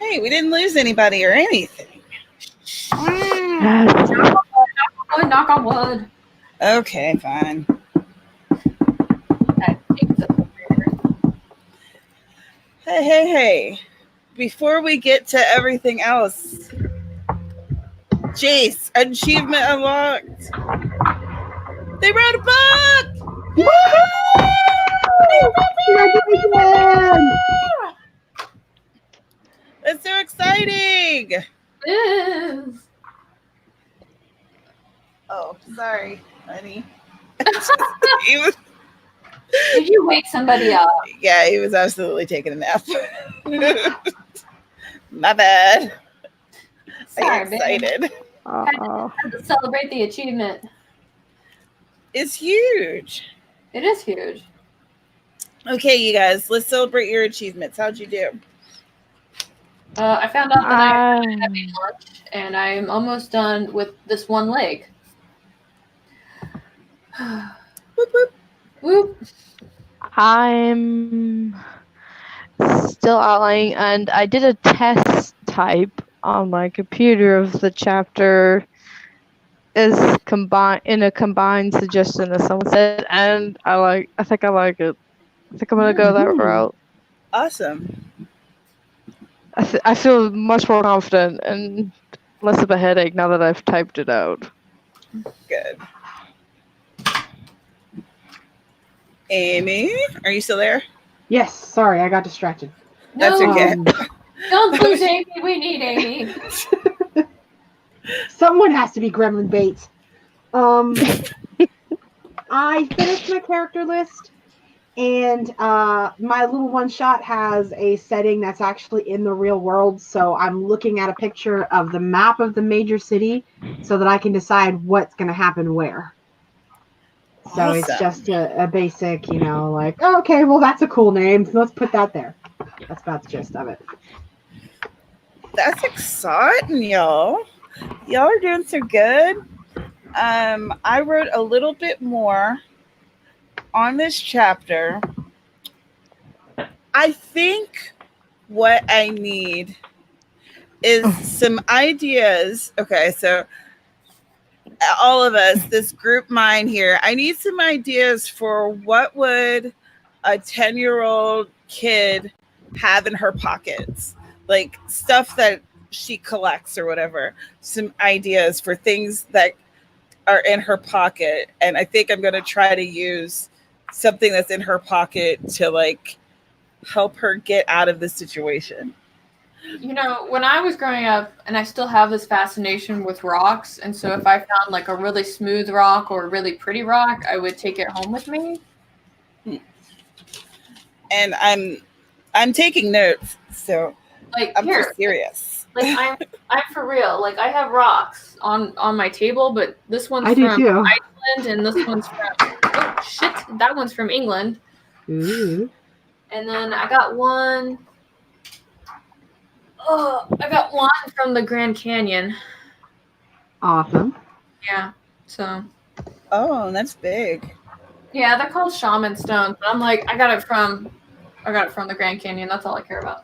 Hey, we didn't lose anybody or anything. Yes. Knock on wood. Okay, fine. Hey. Before we get to everything else, Jace, achievement unlocked. They wrote a book! Congratulations! That's so exciting! Yes. Oh, sorry, honey. Did you wake somebody up? Yeah, he was absolutely taking a nap. My bad. I Sorry, get excited. Uh-oh. Had to celebrate the achievement. It's huge. It is huge. Okay, you guys, let's celebrate your achievements. How'd you do? I found out that I'm having lunch, and I'm almost done with this one leg. Whoop, whoop. Whoop. I'm still outlining, and I did a test type on my computer of the chapter is combined in a combined suggestion, as someone said, and I think I like it. I think I'm gonna go that route. Awesome. I feel much more confident and less of a headache now that I've typed it out. Good. Amy, are you still there? Yes, sorry, I got distracted. That's No, okay. don't lose Amy. We need Amy. Someone has to be gremlin bait. I finished my character list, and my little one shot has a setting that's actually in the real world. So I'm looking at a picture of the map of the major city, so that I can decide what's going to happen where. So Awesome. it's just a basic, like, oh, okay, well that's a cool name. So let's put that there. That's about the gist of it. That's exciting, y'all. Y'all are doing so good. I wrote a little bit more on this chapter. I think what I need is some ideas. Okay, so all of us, this group mind here, I need some ideas for what would a 10-year-old kid have in her pockets, like stuff that she collects or whatever. Some ideas for things that are in her pocket, and I think I'm going to try to use something that's in her pocket to like help her get out of the situation. When I was growing up, and I still have this fascination with rocks, and so if I found like a really smooth rock or a really pretty rock, I would take it home with me. And I'm taking notes, so Like I'm here, just serious. like I'm for real. Like I have rocks on my table, but this one's I do from too. Iceland, and this one's from that one's from England. Ooh. And then I got one. Oh, I got one from the Grand Canyon. Awesome. Yeah. So. Oh, that's big. Yeah, they're called shaman stones, but I'm like, I got it from the Grand Canyon. That's all I care about.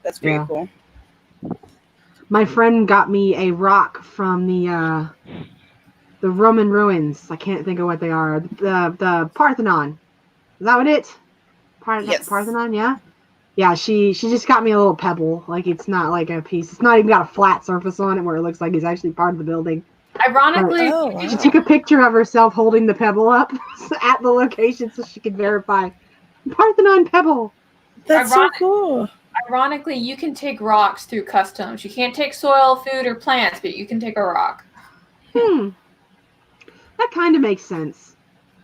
That's pretty cool. My friend got me a rock from the Roman ruins. I can't think of what they are. The Parthenon. Is that what it? Yes. Parthenon, yeah. Yeah, she just got me a little pebble. Like it's not like a piece. It's not even got a flat surface on it where it looks like it's actually part of the building. Ironically, She took a picture of herself holding the pebble up at the location so she could verify Parthenon pebble. That's so cool. Ironically, you can take rocks through customs. You can't take soil, food, or plants, but you can take a rock. That kind of makes sense.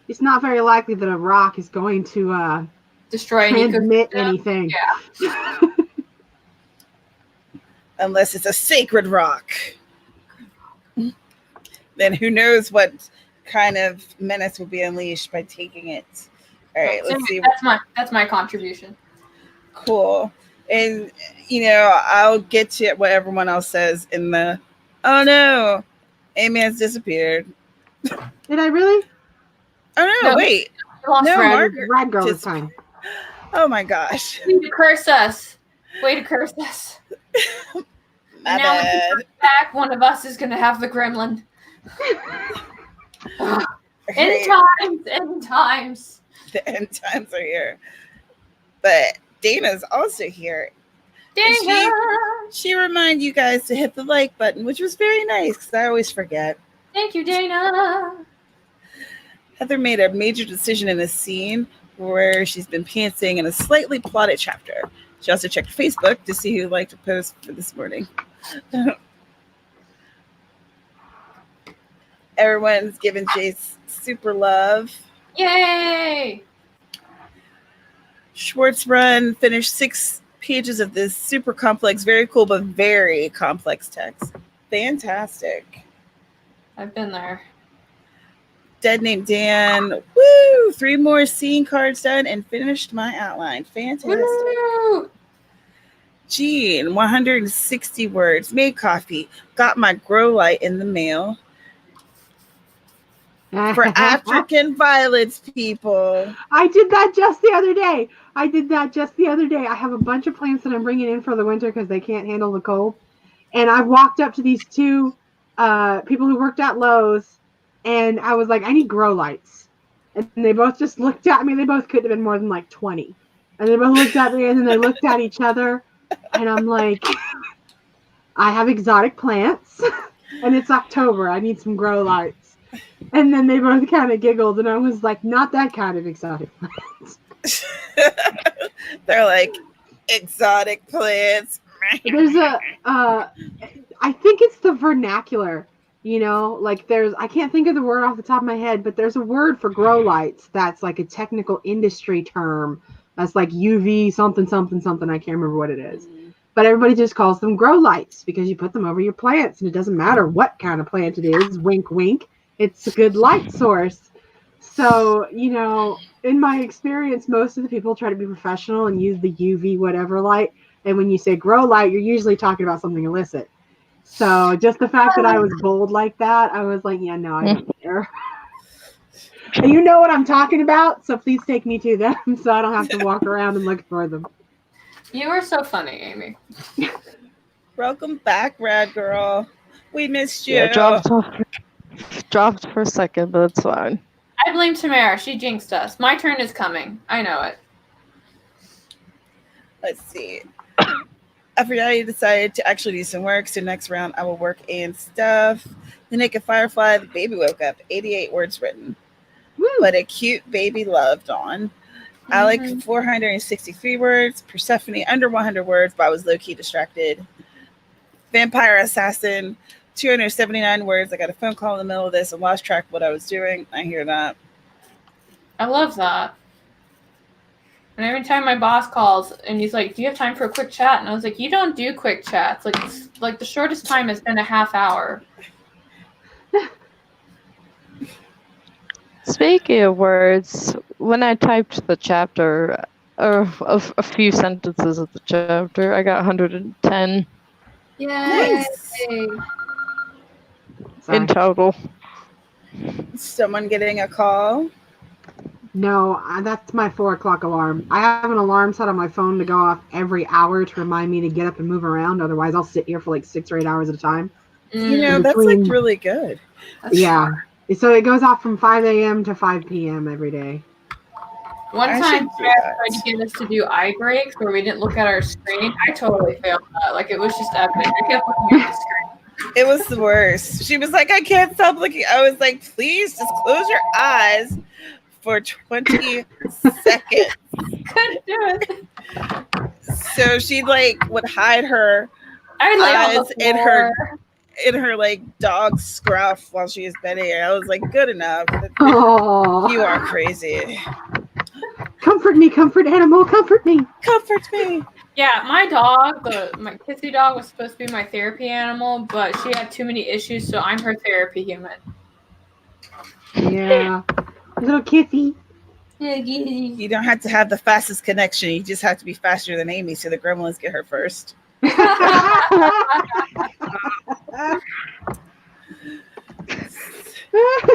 It's not very likely that a rock is going to destroy transmit anything. Yeah. Unless it's a sacred rock. Then who knows what kind of menace will be unleashed by taking it. All right, let's see. That's my contribution. Cool. And, I'll get to what everyone else says in the, oh no, Amy has disappeared. Did I really? Oh no, wait. No, Margaret. Rad girl this time. Oh my gosh. Way to curse us. My Now when he bad. comes back, one of us is gonna have the gremlin. End times. The end times are here. But Dana's also here. Dana. She reminded you guys to hit the like button, which was very nice because I always forget. Thank you, Dana. Heather made a major decision in a scene where she's been pantsing in a slightly plotted chapter. She also checked Facebook to see who liked a post for this morning. Everyone's giving Jace super love. Yay! Schwartz Run finished 6 pages of this super complex, very cool, but very complex text. Fantastic. I've been there. Dead Named Dan. Woo! 3 more scene cards done and finished my outline. Fantastic. Woo! Jean, 160 words. Made coffee. Got my grow light in the mail. For African violets, people. I did that just the other day. I have a bunch of plants that I'm bringing in for the winter because they can't handle the cold. And I walked up to these 2 people who worked at Lowe's, and I was like, I need grow lights. And they both just looked at me. They both couldn't have been more than like 20. And they both looked at me, and then they looked at each other. And I'm like, I have exotic plants, and it's October. I need some grow lights. And then they both kind of giggled, and I was like, not that kind of exotic plants. They're like, exotic plants. There's I think it's the vernacular, like I can't think of the word off the top of my head, but there's a word for grow lights that's like a technical industry term. That's like UV something, something, something. I can't remember what it is. But everybody just calls them grow lights because you put them over your plants, and it doesn't matter what kind of plant it is. Wink, wink. It's a good light source. So, in my experience, most of the people try to be professional and use the UV whatever light. And when you say grow light, you're usually talking about something illicit. So just the fact that I was bold like that, I was like, yeah, no, I don't care. And you know what I'm talking about, so please take me to them so I don't have to walk around and look for them. You are so funny, Amy. Welcome back, Rad Girl. We missed you. Yeah, dropped for a second, but it's fine. I blame Tamara. She jinxed us. My turn is coming. I know it. Let's see. Aphrodite decided to actually do some work, so next round I will work and stuff. The Naked Firefly, the baby woke up. 88 words written. Woo. But a cute baby loved on. Alec, 463 words. Persephone, under 100 words, but I was low-key distracted. Vampire Assassin, 279 words. I got a phone call in the middle of this and lost track of what I was doing. I hear that. I love that. And every time my boss calls and he's like, do you have time for a quick chat? And I was like, you don't do quick chats. Like the shortest time has been a half hour. Speaking of words, when I typed the chapter, or a few sentences of the chapter, I got 110 Yay! Nice. in total. Someone getting a call? No, that's my 4 o'clock alarm. I have an alarm set on my phone to go off every hour to remind me to get up and move around. Otherwise, I'll sit here for like 6 or 8 hours at a time. That's like really good. Yeah. So it goes off from 5 a.m. to 5 p.m. every day. One I time, should do Brad that. tried to get us to do eye breaks where we didn't look at our screen. I totally failed that. Like, it was just epic. I kept looking at the screen. It was the worst. She was like, I can't stop looking. I was like, please just close your eyes for 20 seconds. Couldn't do it. So she would hide her I would lay on eyes the in floor. her dog scruff while she was bedding her. I was like, good enough. Oh, You are crazy. comfort me, comfort animal, comfort me. Comfort me. Yeah, my dog, my kissy dog, was supposed to be my therapy animal, but she had too many issues, so I'm her therapy human. Yeah, little kissy. You don't have to have the fastest connection. You just have to be faster than Amy, so the gremlins get her first. All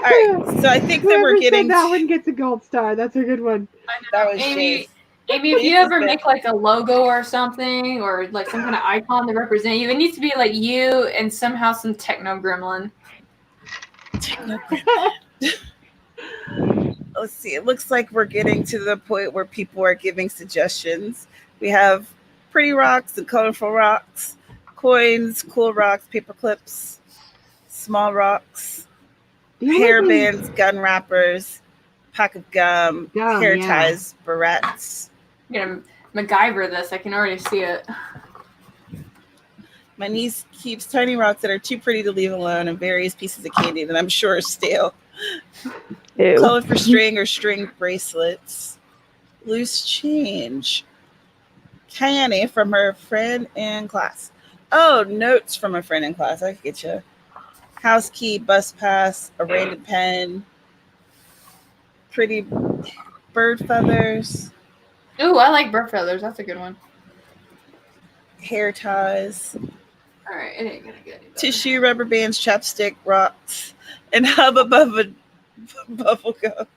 right, so I think that we're Whoever getting said that one gets a gold star. That's a good one. that was Amy, Chase. Amy, if you ever make like a logo or something, or like some kind of icon to represent you, it needs to be like you and somehow some techno gremlin. Let's see. It looks like we're getting to the point where people are giving suggestions. We have pretty rocks and colorful rocks, coins, cool rocks, paper clips, small rocks, hair bands, gun wrappers, pack of gum, hair ties, barrettes. I'm gonna MacGyver this. I can already see it. My niece keeps tiny rocks that are too pretty to leave alone and various pieces of candy that I'm sure are stale. Ew. Color for string or string bracelets. Loose change. Candy from her friend in class. Oh, notes from a friend in class. I can get you. House key, bus pass, a rated pen, pretty bird feathers. Ooh, I like bird feathers. That's a good one. Hair ties. All right, it ain't gonna get any better. Tissue, rubber bands, chapstick, rocks, and Hubba Bubba bubble gum.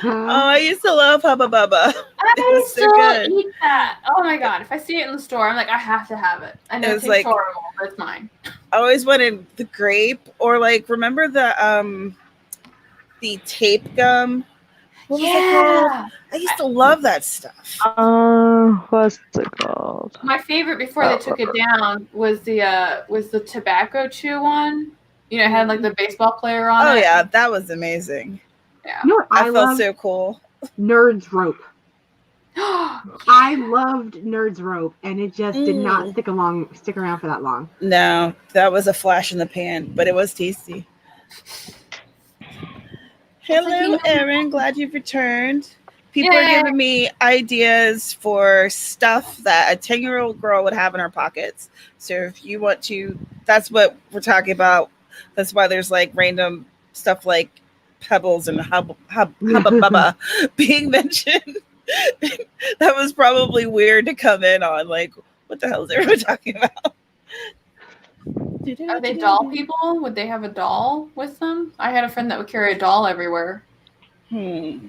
Oh, I used to love Hubba Bubba. I still eat that. Oh my god! If I see it in the store, I'm like, I have to have it. I know it tastes horrible, but it's mine. I always wanted the grape, or like, remember the tape gum? What was it called? I used to love that stuff. What's it called? My favorite before they took it down was the tobacco chew one. You know, it had like the baseball player on it. Oh yeah, that was amazing. Yeah. You know what I felt so cool. Nerds rope. I loved Nerds rope, and it just did not stick around for that long. No, that was a flash in the pan, but it was tasty. Hello, Erin. Glad you've returned. People are giving me ideas for stuff that a 10-year-old girl would have in her pockets. So if you want to, that's what we're talking about. That's why there's like random stuff like pebbles and hubba bubba being mentioned. That was probably weird to come in on. Like, what the hell is everyone talking about? Are they doll people? Would they have a doll with them? I had a friend that would carry a doll everywhere. I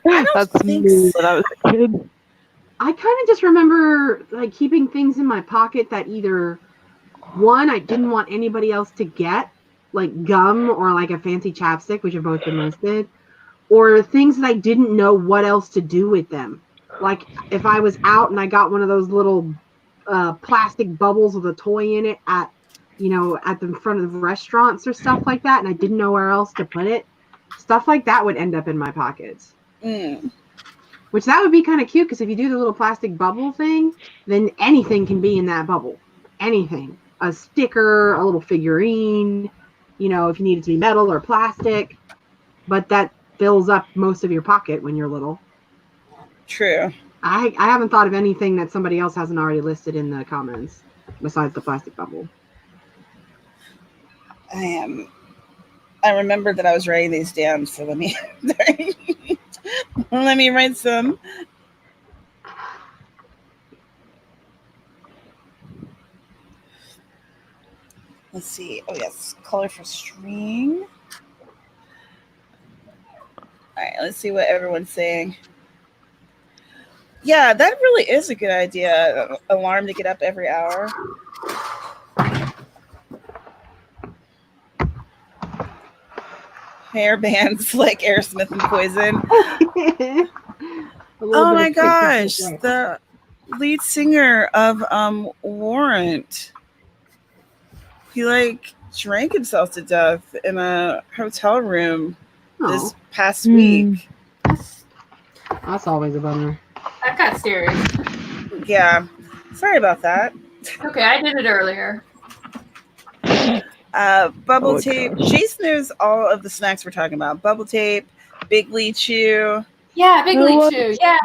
don't think so. When I was a kid. I kind of just remember like keeping things in my pocket that either one, I didn't want anybody else to get, like gum or like a fancy chapstick, which have both been listed, or things that I didn't know what else to do with them. Like if I was out and I got one of those little plastic bubbles with a toy in it at the front of restaurants or stuff like that, and I didn't know where else to put it, stuff like that would end up in my pockets. Which that would be kind of cute, because if you do the little plastic bubble thing, then anything can be in that bubble. Anything. A sticker, a little figurine, if you need it to be metal or plastic. But that fills up most of your pocket when you're little. True. I haven't thought of anything that somebody else hasn't already listed in the comments besides the plastic bubble. I remembered that I was writing these down, so let me write some. Let's see. Oh yes, color for string. All right, let's see what everyone's saying. Yeah, that really is a good idea. Alarm to get up every hour. Hair bands like Aerosmith and Poison. Oh my gosh, the lead singer of Warrant. He drank himself to death in a hotel room this past week. That's always a bummer. That got serious. Yeah, sorry about that. Okay, I did it earlier. Bubble tape. Chase knows all of the snacks we're talking about. Bubble tape, Big Lee Chew. Yeah, Big Lee Chew. Yeah.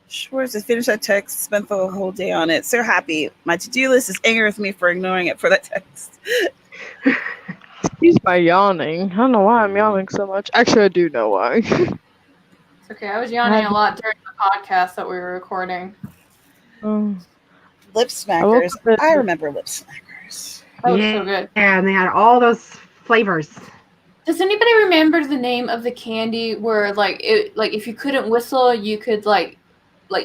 Schwartz, I finished that text, spent the whole day on it. So happy. My to-do list is angry with me for ignoring it for that text. Excuse my yawning. I don't know why I'm yawning so much. Actually, I do know why. It's okay. I was yawning a lot during the podcast that we were recording. Lip smackers. I remember lip smackers. That was so good. Yeah, and they had all those flavors. Does anybody remember the name of the candy where like if you couldn't whistle, you could like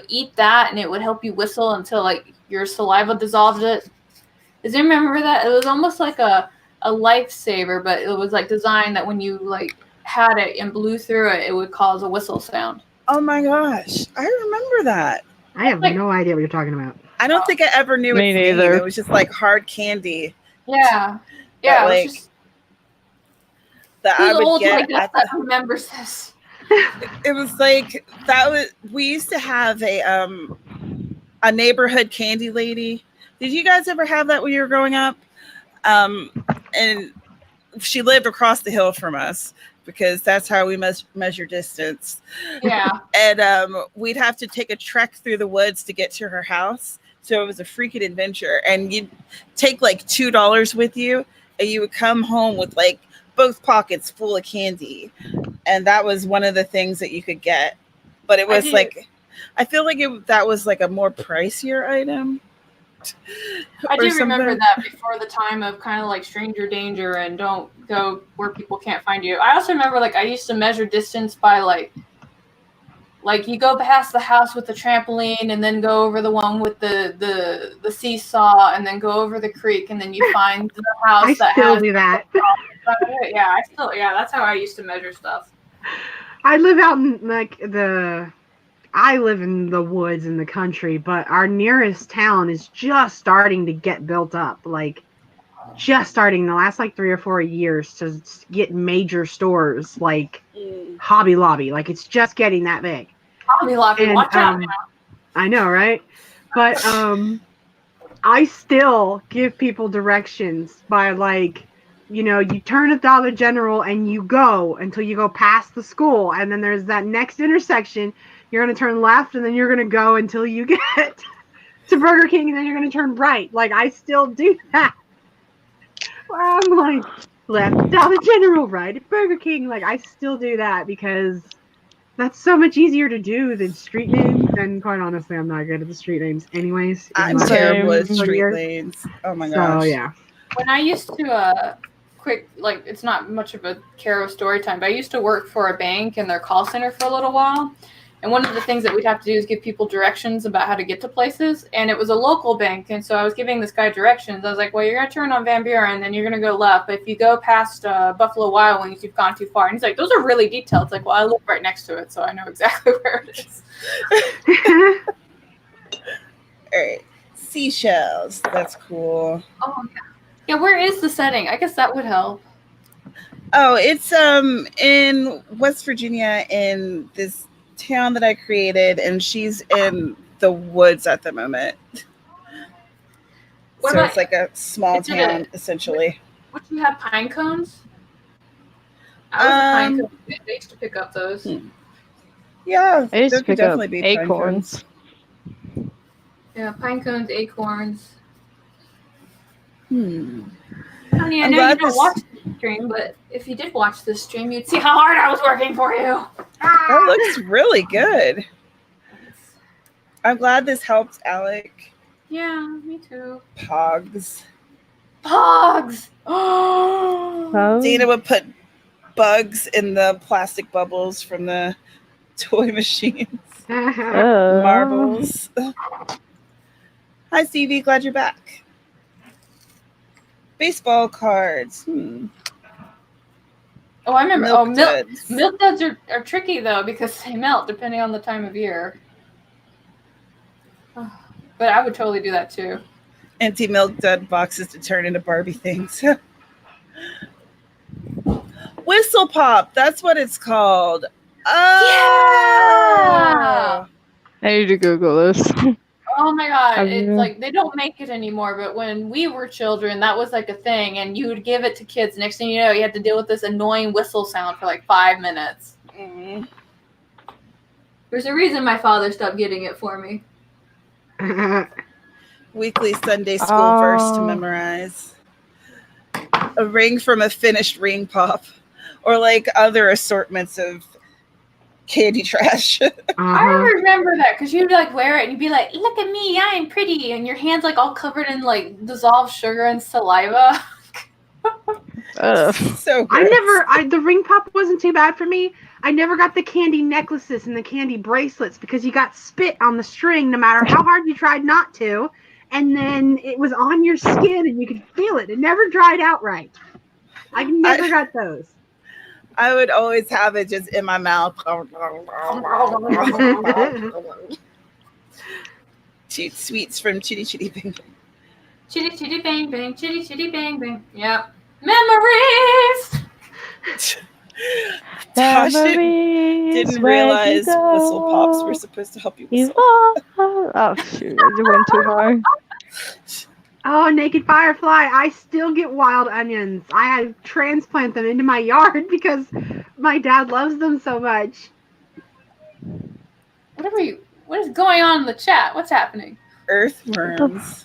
eat that and it would help you whistle until like your saliva dissolved it? Does anyone remember that? It was almost like a lifesaver, but it was like designed that when you like had it and blew through it, it would cause a whistle sound. Oh my gosh, I remember that. I have no idea what you're talking about. I don't think I ever knew Me its name. neither. It was just like hard candy. Yeah. That, It was like, just that I who's would old get like at that remembers this. it was like that was we used to have a neighborhood candy lady. Did you guys ever have that when you were growing up? And she lived across the hill from us because that's how we measure distance. Yeah. And we'd have to take a trek through the woods to get to her house. So it was a freaking adventure. And you'd take like $2 with you and you would come home with like both pockets full of candy. And that was one of the things that you could get. But it was I feel like that was like a more pricier item. I do remember something. that before the time of kind of like stranger danger and don't go where people can't find you. I also remember like I used to measure distance by like you go past the house with the trampoline and then go over the one with the seesaw and then go over the creek and then you find the house I still do that. Yeah, that's how I used to measure stuff. I live out in I live in the woods in the country, but our nearest town is just starting to get built up. Like, just starting the last like 3 or 4 years to get major stores like Hobby Lobby. Like, it's just getting that big. Hobby Lobby, watch out now. I know, right? But I still give people directions by like, you turn at Dollar General and you go until you go past the school, and then there's that next intersection. You're going to turn left, and then you're going to go until you get to Burger King, and then you're going to turn right. Like, I still do that. Where I'm like, left at Dollar General, right at Burger King. Like, I still do that because that's so much easier to do than street names. And quite honestly, I'm not good at the street names anyways. I'm terrible at street names. Oh my gosh. So, yeah. When I used to, it's not much of a Caro story time, but I used to work for a bank in their call center for a little while. And one of the things that we'd have to do is give people directions about how to get to places. And it was a local bank. And so I was giving this guy directions. I was like, well, you're going to turn on Van Buren, then you're going to go left. But if you go past Buffalo Wild Wings, you've gone too far. And he's like, those are really detailed. It's like, well, I live right next to it, so I know exactly where it is. All right. Seashells. That's cool. Oh, yeah. Yeah, where is the setting? I guess that would help. Oh, it's in West Virginia in this town that I created, and she's in the woods at the moment. So it's like a small town, essentially. Would you have pine cones? I was a pine cone. They used to pick up those. Yeah, I used there to could pick up definitely be acorns. Yeah, pine cones, acorns. Honey, I know you don't watch the stream, but if you did watch this stream, you'd see how hard I was working for you. That looks really good. I'm glad this helped Alec. Yeah, me too. Pogs. Dana would put bugs in the plastic bubbles from the toy machines. Marbles. Hi, Stevie. Glad you're back. Baseball cards. Oh, I remember. Milk duds are tricky, though, because they melt depending on the time of year. But I would totally do that, too. Empty milk dud boxes to turn into Barbie things. Whistle Pop. That's what it's called. Oh! Yeah! I need to Google this. Oh my god, it's like they don't make it anymore, but when we were children, that was like a thing, and you would give it to kids. Next thing you know, you had to deal with this annoying whistle sound for like 5 minutes. Mm-hmm. There's a reason my father stopped getting it for me. Weekly Sunday school verse to memorize. A ring from a finished ring pop, or like other assortments of candy trash. I remember that because you'd like wear it and you'd be like, look at me, I am pretty, and your hands like all covered in like dissolved sugar and saliva. Ugh. So gross. The ring pop wasn't too bad for me. I never got the candy necklaces and the candy bracelets because you got spit on the string no matter how hard you tried not to. And then it was on your skin and you could feel it. It never dried out right. I never got those. I would always have it just in my mouth. Sweets from Chitty Chitty Bang Bang. Chitty chitty bang bang, chitty chitty bang bang. Yep. Memories. Tosh didn't Memories, realize where'd you whistle pops go? were supposed to help you You whistle. Oh shoot, I went too hard. Oh, Naked Firefly, I still get wild onions. I transplant them into my yard because my dad loves them so much. What is going on in the chat? What's happening? Earthworms.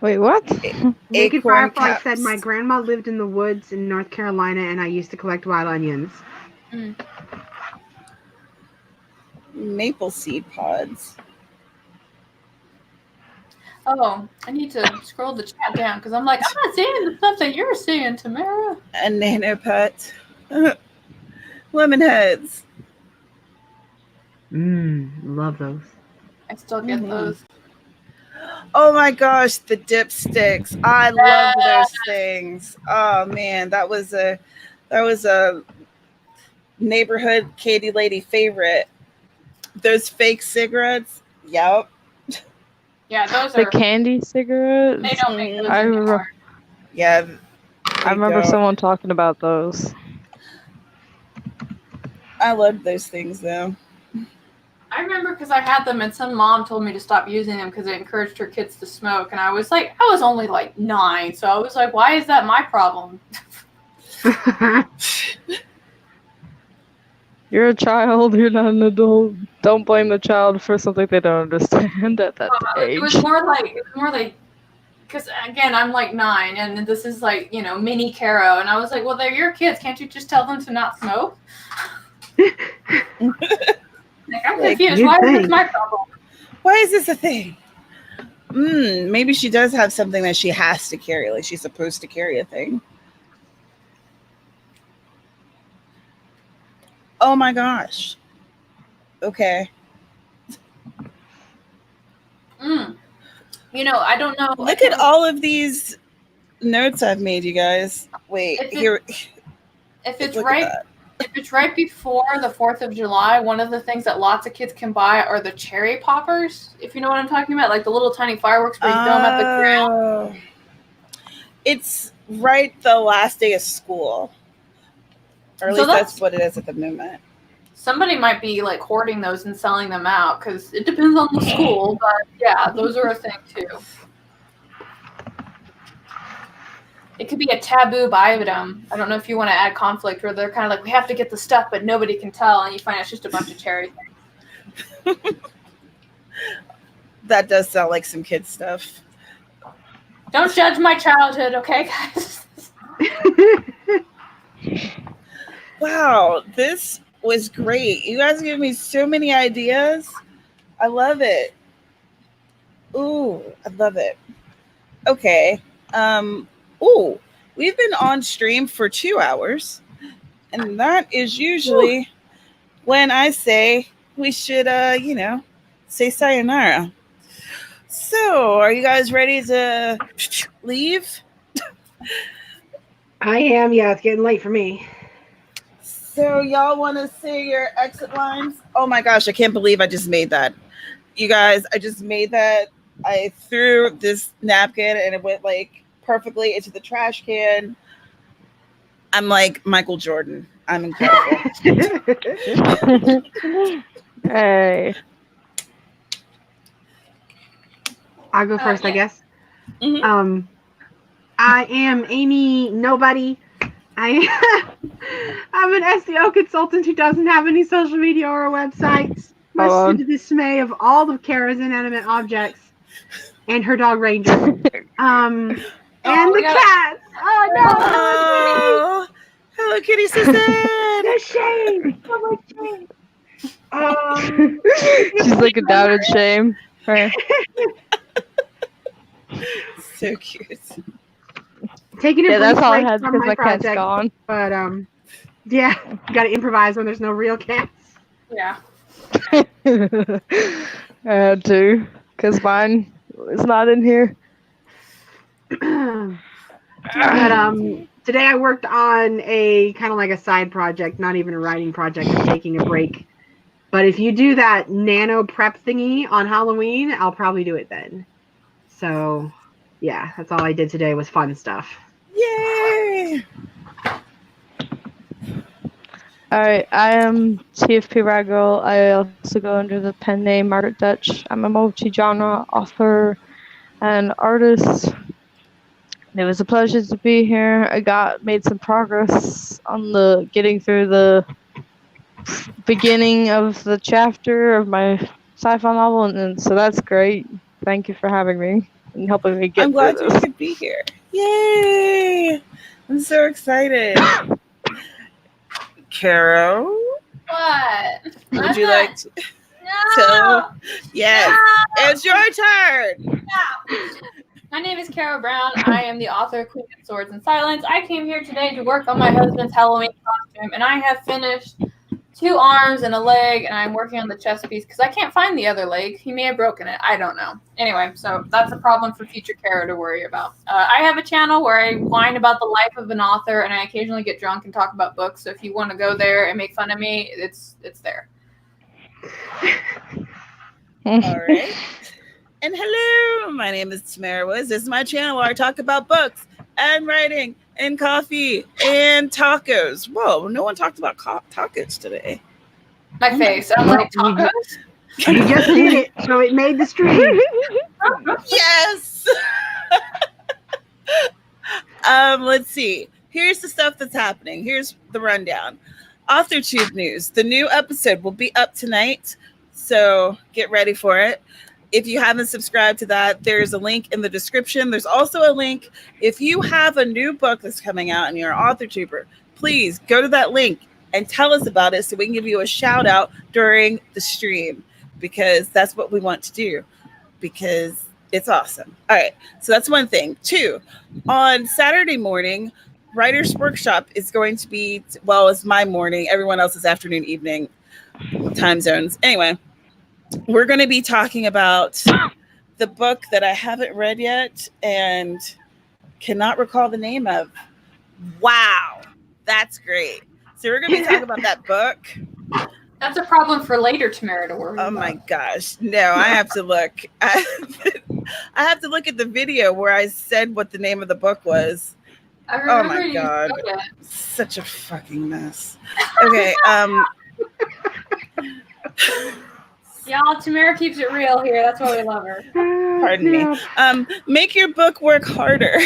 Wait, what? Naked Acorn Firefly caps. said, my grandma lived in the woods in North Carolina and I used to collect wild onions. Maple seed pods. Oh, I need to scroll the chat down because I'm like, I'm not seeing the stuff that you're seeing, Tamara. A nano pet. Lemon heads. Love those. I still get those. Oh my gosh, the dipsticks. I love those things. Oh man, that was a neighborhood Katie lady favorite. Those fake cigarettes. Yep. Yeah, those The are. candy cigarettes. They don't make those I anymore. Yeah. I remember someone talking about those. I loved those things though. I remember because I had them and some mom told me to stop using them because it encouraged her kids to smoke. And I was like, I was only like 9. So I was like, why is that my problem? You're a child, you're not an adult. Don't blame the child for something they don't understand at that age. It was more like, because again, I'm like 9 and this is like, mini Caro. And I was like, well, they're your kids. Can't you just tell them to not smoke? Like, I'm confused. Why is this my problem? Why is this a thing? Maybe she does have something that she has to carry, like she's supposed to carry a thing. Oh my gosh. Okay. I don't know. Look at all of these notes I've made, you guys. Wait, If it's right before the 4th of July, one of the things that lots of kids can buy are the cherry poppers, if you know what I'm talking about, like the little tiny fireworks where you throw them at the ground. It's right the last day of school. Or at least that's what it is at the moment. Somebody might be like hoarding those and selling them out because it depends on the school, but yeah, those are a thing too. It could be a taboo item. I don't know if you want to add conflict where they're kind of like, we have to get the stuff, but nobody can tell, and you find it's just a bunch of cherry things. That does sound like some kid stuff. Don't judge my childhood, okay, guys? Wow, this was great. You guys give me so many ideas. I love it. Ooh, I love it. Okay. We've been on stream for 2 hours, and that is usually when I say we should, say sayonara. So, are you guys ready to leave? I am. Yeah, it's getting late for me. So, y'all want to say your exit lines? Oh my gosh, I can't believe I just made that. You guys, I just made that. I threw this napkin and it went like perfectly into the trash can. I'm like Michael Jordan. I'm incredible. Hey. I'll go first, yeah. I guess. Mm-hmm. I am Amy Nobody. I'm an SEO consultant who doesn't have any social media or a website, much to the dismay of all of Kara's inanimate objects and her dog Ranger. And the cat. Oh no! Oh, Hello Kitty sister. The shame. So much shame. She's like a doubted shame. Right. So cute. Taking a Yeah, brief that's all I break had from because my my cat's project, gone. but yeah, you got to improvise when there's no real cats. Yeah. I had to, because mine is not in here. But today I worked on a kind of like a side project, not even a writing project. I'm taking a break. But if you do that nano prep thingy on Halloween, I'll probably do it then. So yeah, that's all I did today was fun stuff. Yay! Alright, I am TFP Ragirl. I also go under the pen name Margaret Dutch. I'm a multi-genre author and artist. It was a pleasure to be here. I made some progress on the getting through the beginning of the chapter of my sci-fi novel, and so that's great. Thank you for having me and helping me get I'm through glad you this. could be here. Yay! I'm so excited. Caro, What? would you like to? No! Yes, No! it's your turn. My name is Carol Brown. I am the author of Queen of Swords and Silence. I came here today to work on my husband's Halloween costume, and I have finished 2 arms and a leg, and I'm working on the chest piece because I can't find the other leg. He may have broken it. I don't know. Anyway, so that's a problem for future Carol to worry about. I have a channel where I whine about the life of an author, and I occasionally get drunk and talk about books. So if you want to go there and make fun of me, it's there. All right. And hello, my name is Tamara Woods. This is my channel where I talk about books and writing and coffee and tacos. Whoa, no one talked about tacos today. My face. I'm like, tacos? You just did it, so it made the stream. Yes. Let's see. Here's the stuff that's happening. Here's the rundown. AuthorTube news. The new episode will be up tonight, so get ready for it. If you haven't subscribed to that, there's a link in the description. There's also a link. If you have a new book that's coming out and you're an AuthorTuber, please go to that link and tell us about it so we can give you a shout out during the stream, because that's what we want to do, because it's awesome. All right, so that's one thing. 2, on Saturday morning, Writer's Workshop is going to be, well, it's my morning, everyone else's afternoon, evening time zones. Anyway, we're going to be talking about the book that I haven't read yet and cannot recall the name of. Wow, that's great. So we're going to be talking about that book. That's a problem for later Tamara to worry about. Oh my gosh. No, I have to look. I have to look at the video where I said what the name of the book was. I remember Oh my you God. said it. Such a fucking mess. Okay, Y'all, Tamara keeps it real here. That's why we love her. pardon me. Make Your Book Work Harder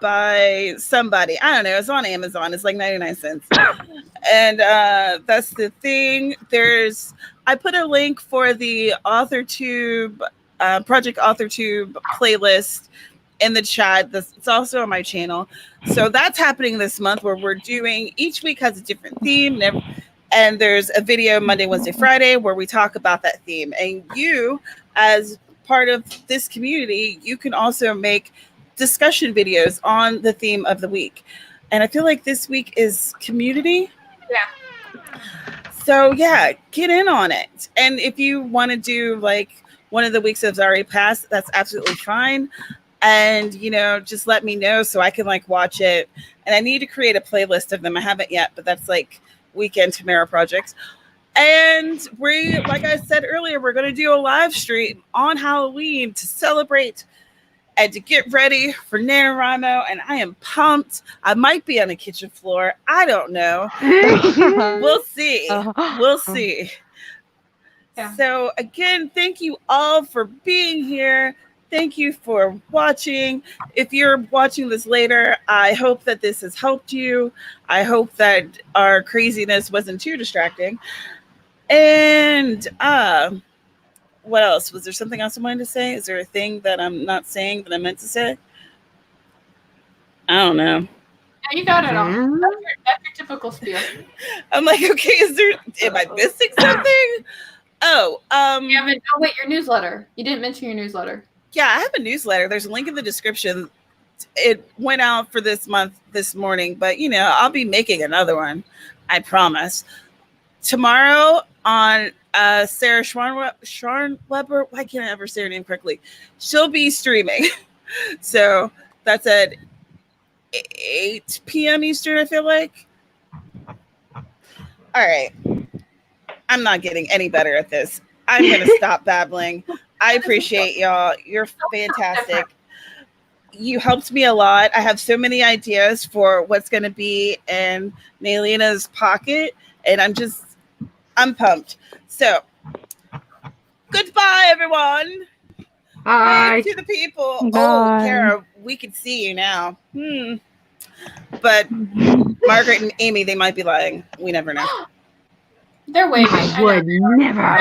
by somebody. I don't know. It's on Amazon. It's like 99 cents. And that's the thing. I put a link for the AuthorTube, Project AuthorTube playlist in the chat. It's also on my channel. So that's happening this month, where we're doing, each week has a different theme. And there's a video Monday, Wednesday, Friday where we talk about that theme. And you, as part of this community, you can also make discussion videos on the theme of the week. And I feel like this week is community. Yeah. So yeah, get in on it. And if you want to do like one of the weeks that's already passed, that's absolutely fine. And, just let me know so I can like watch it. And I need to create a playlist of them. I haven't yet, but that's like weekend Tamara projects. And we, like I said earlier, we're going to do a live stream on Halloween to celebrate and to get ready for NaNoWriMo. And I am pumped. I might be on the kitchen floor. I don't know. We'll see. We'll see. Yeah. So again, thank you all for being here. Thank you for watching. If you're watching this later, I hope that this has helped you. I hope that our craziness wasn't too distracting. And what else? Was there something else I wanted to say? Is there a thing that I'm not saying that I meant to say? I don't know. Yeah, you got it all. That's your typical spiel. I'm like, okay, am I missing something? Oh, your newsletter. You didn't mention your newsletter. Yeah, I have a newsletter. There's a link in the description. it went out for this month this morning, but I'll be making another one. I promise. Tomorrow on Sarah Schwarnweber, why can't I ever say her name correctly? She'll be streaming. So that's at 8 p.m. Eastern, I feel like. All right. I'm not getting any better at this. I'm going to stop babbling. I appreciate y'all. You're fantastic. You helped me a lot. I have so many ideas for what's going to be in Nalina's pocket, and I'm pumped. So, goodbye, everyone. Bye. Wave to the people. Bye. Oh, Kara, we can see you now. But Margaret and Amy, they might be lying. We never know. They're waving. I would never.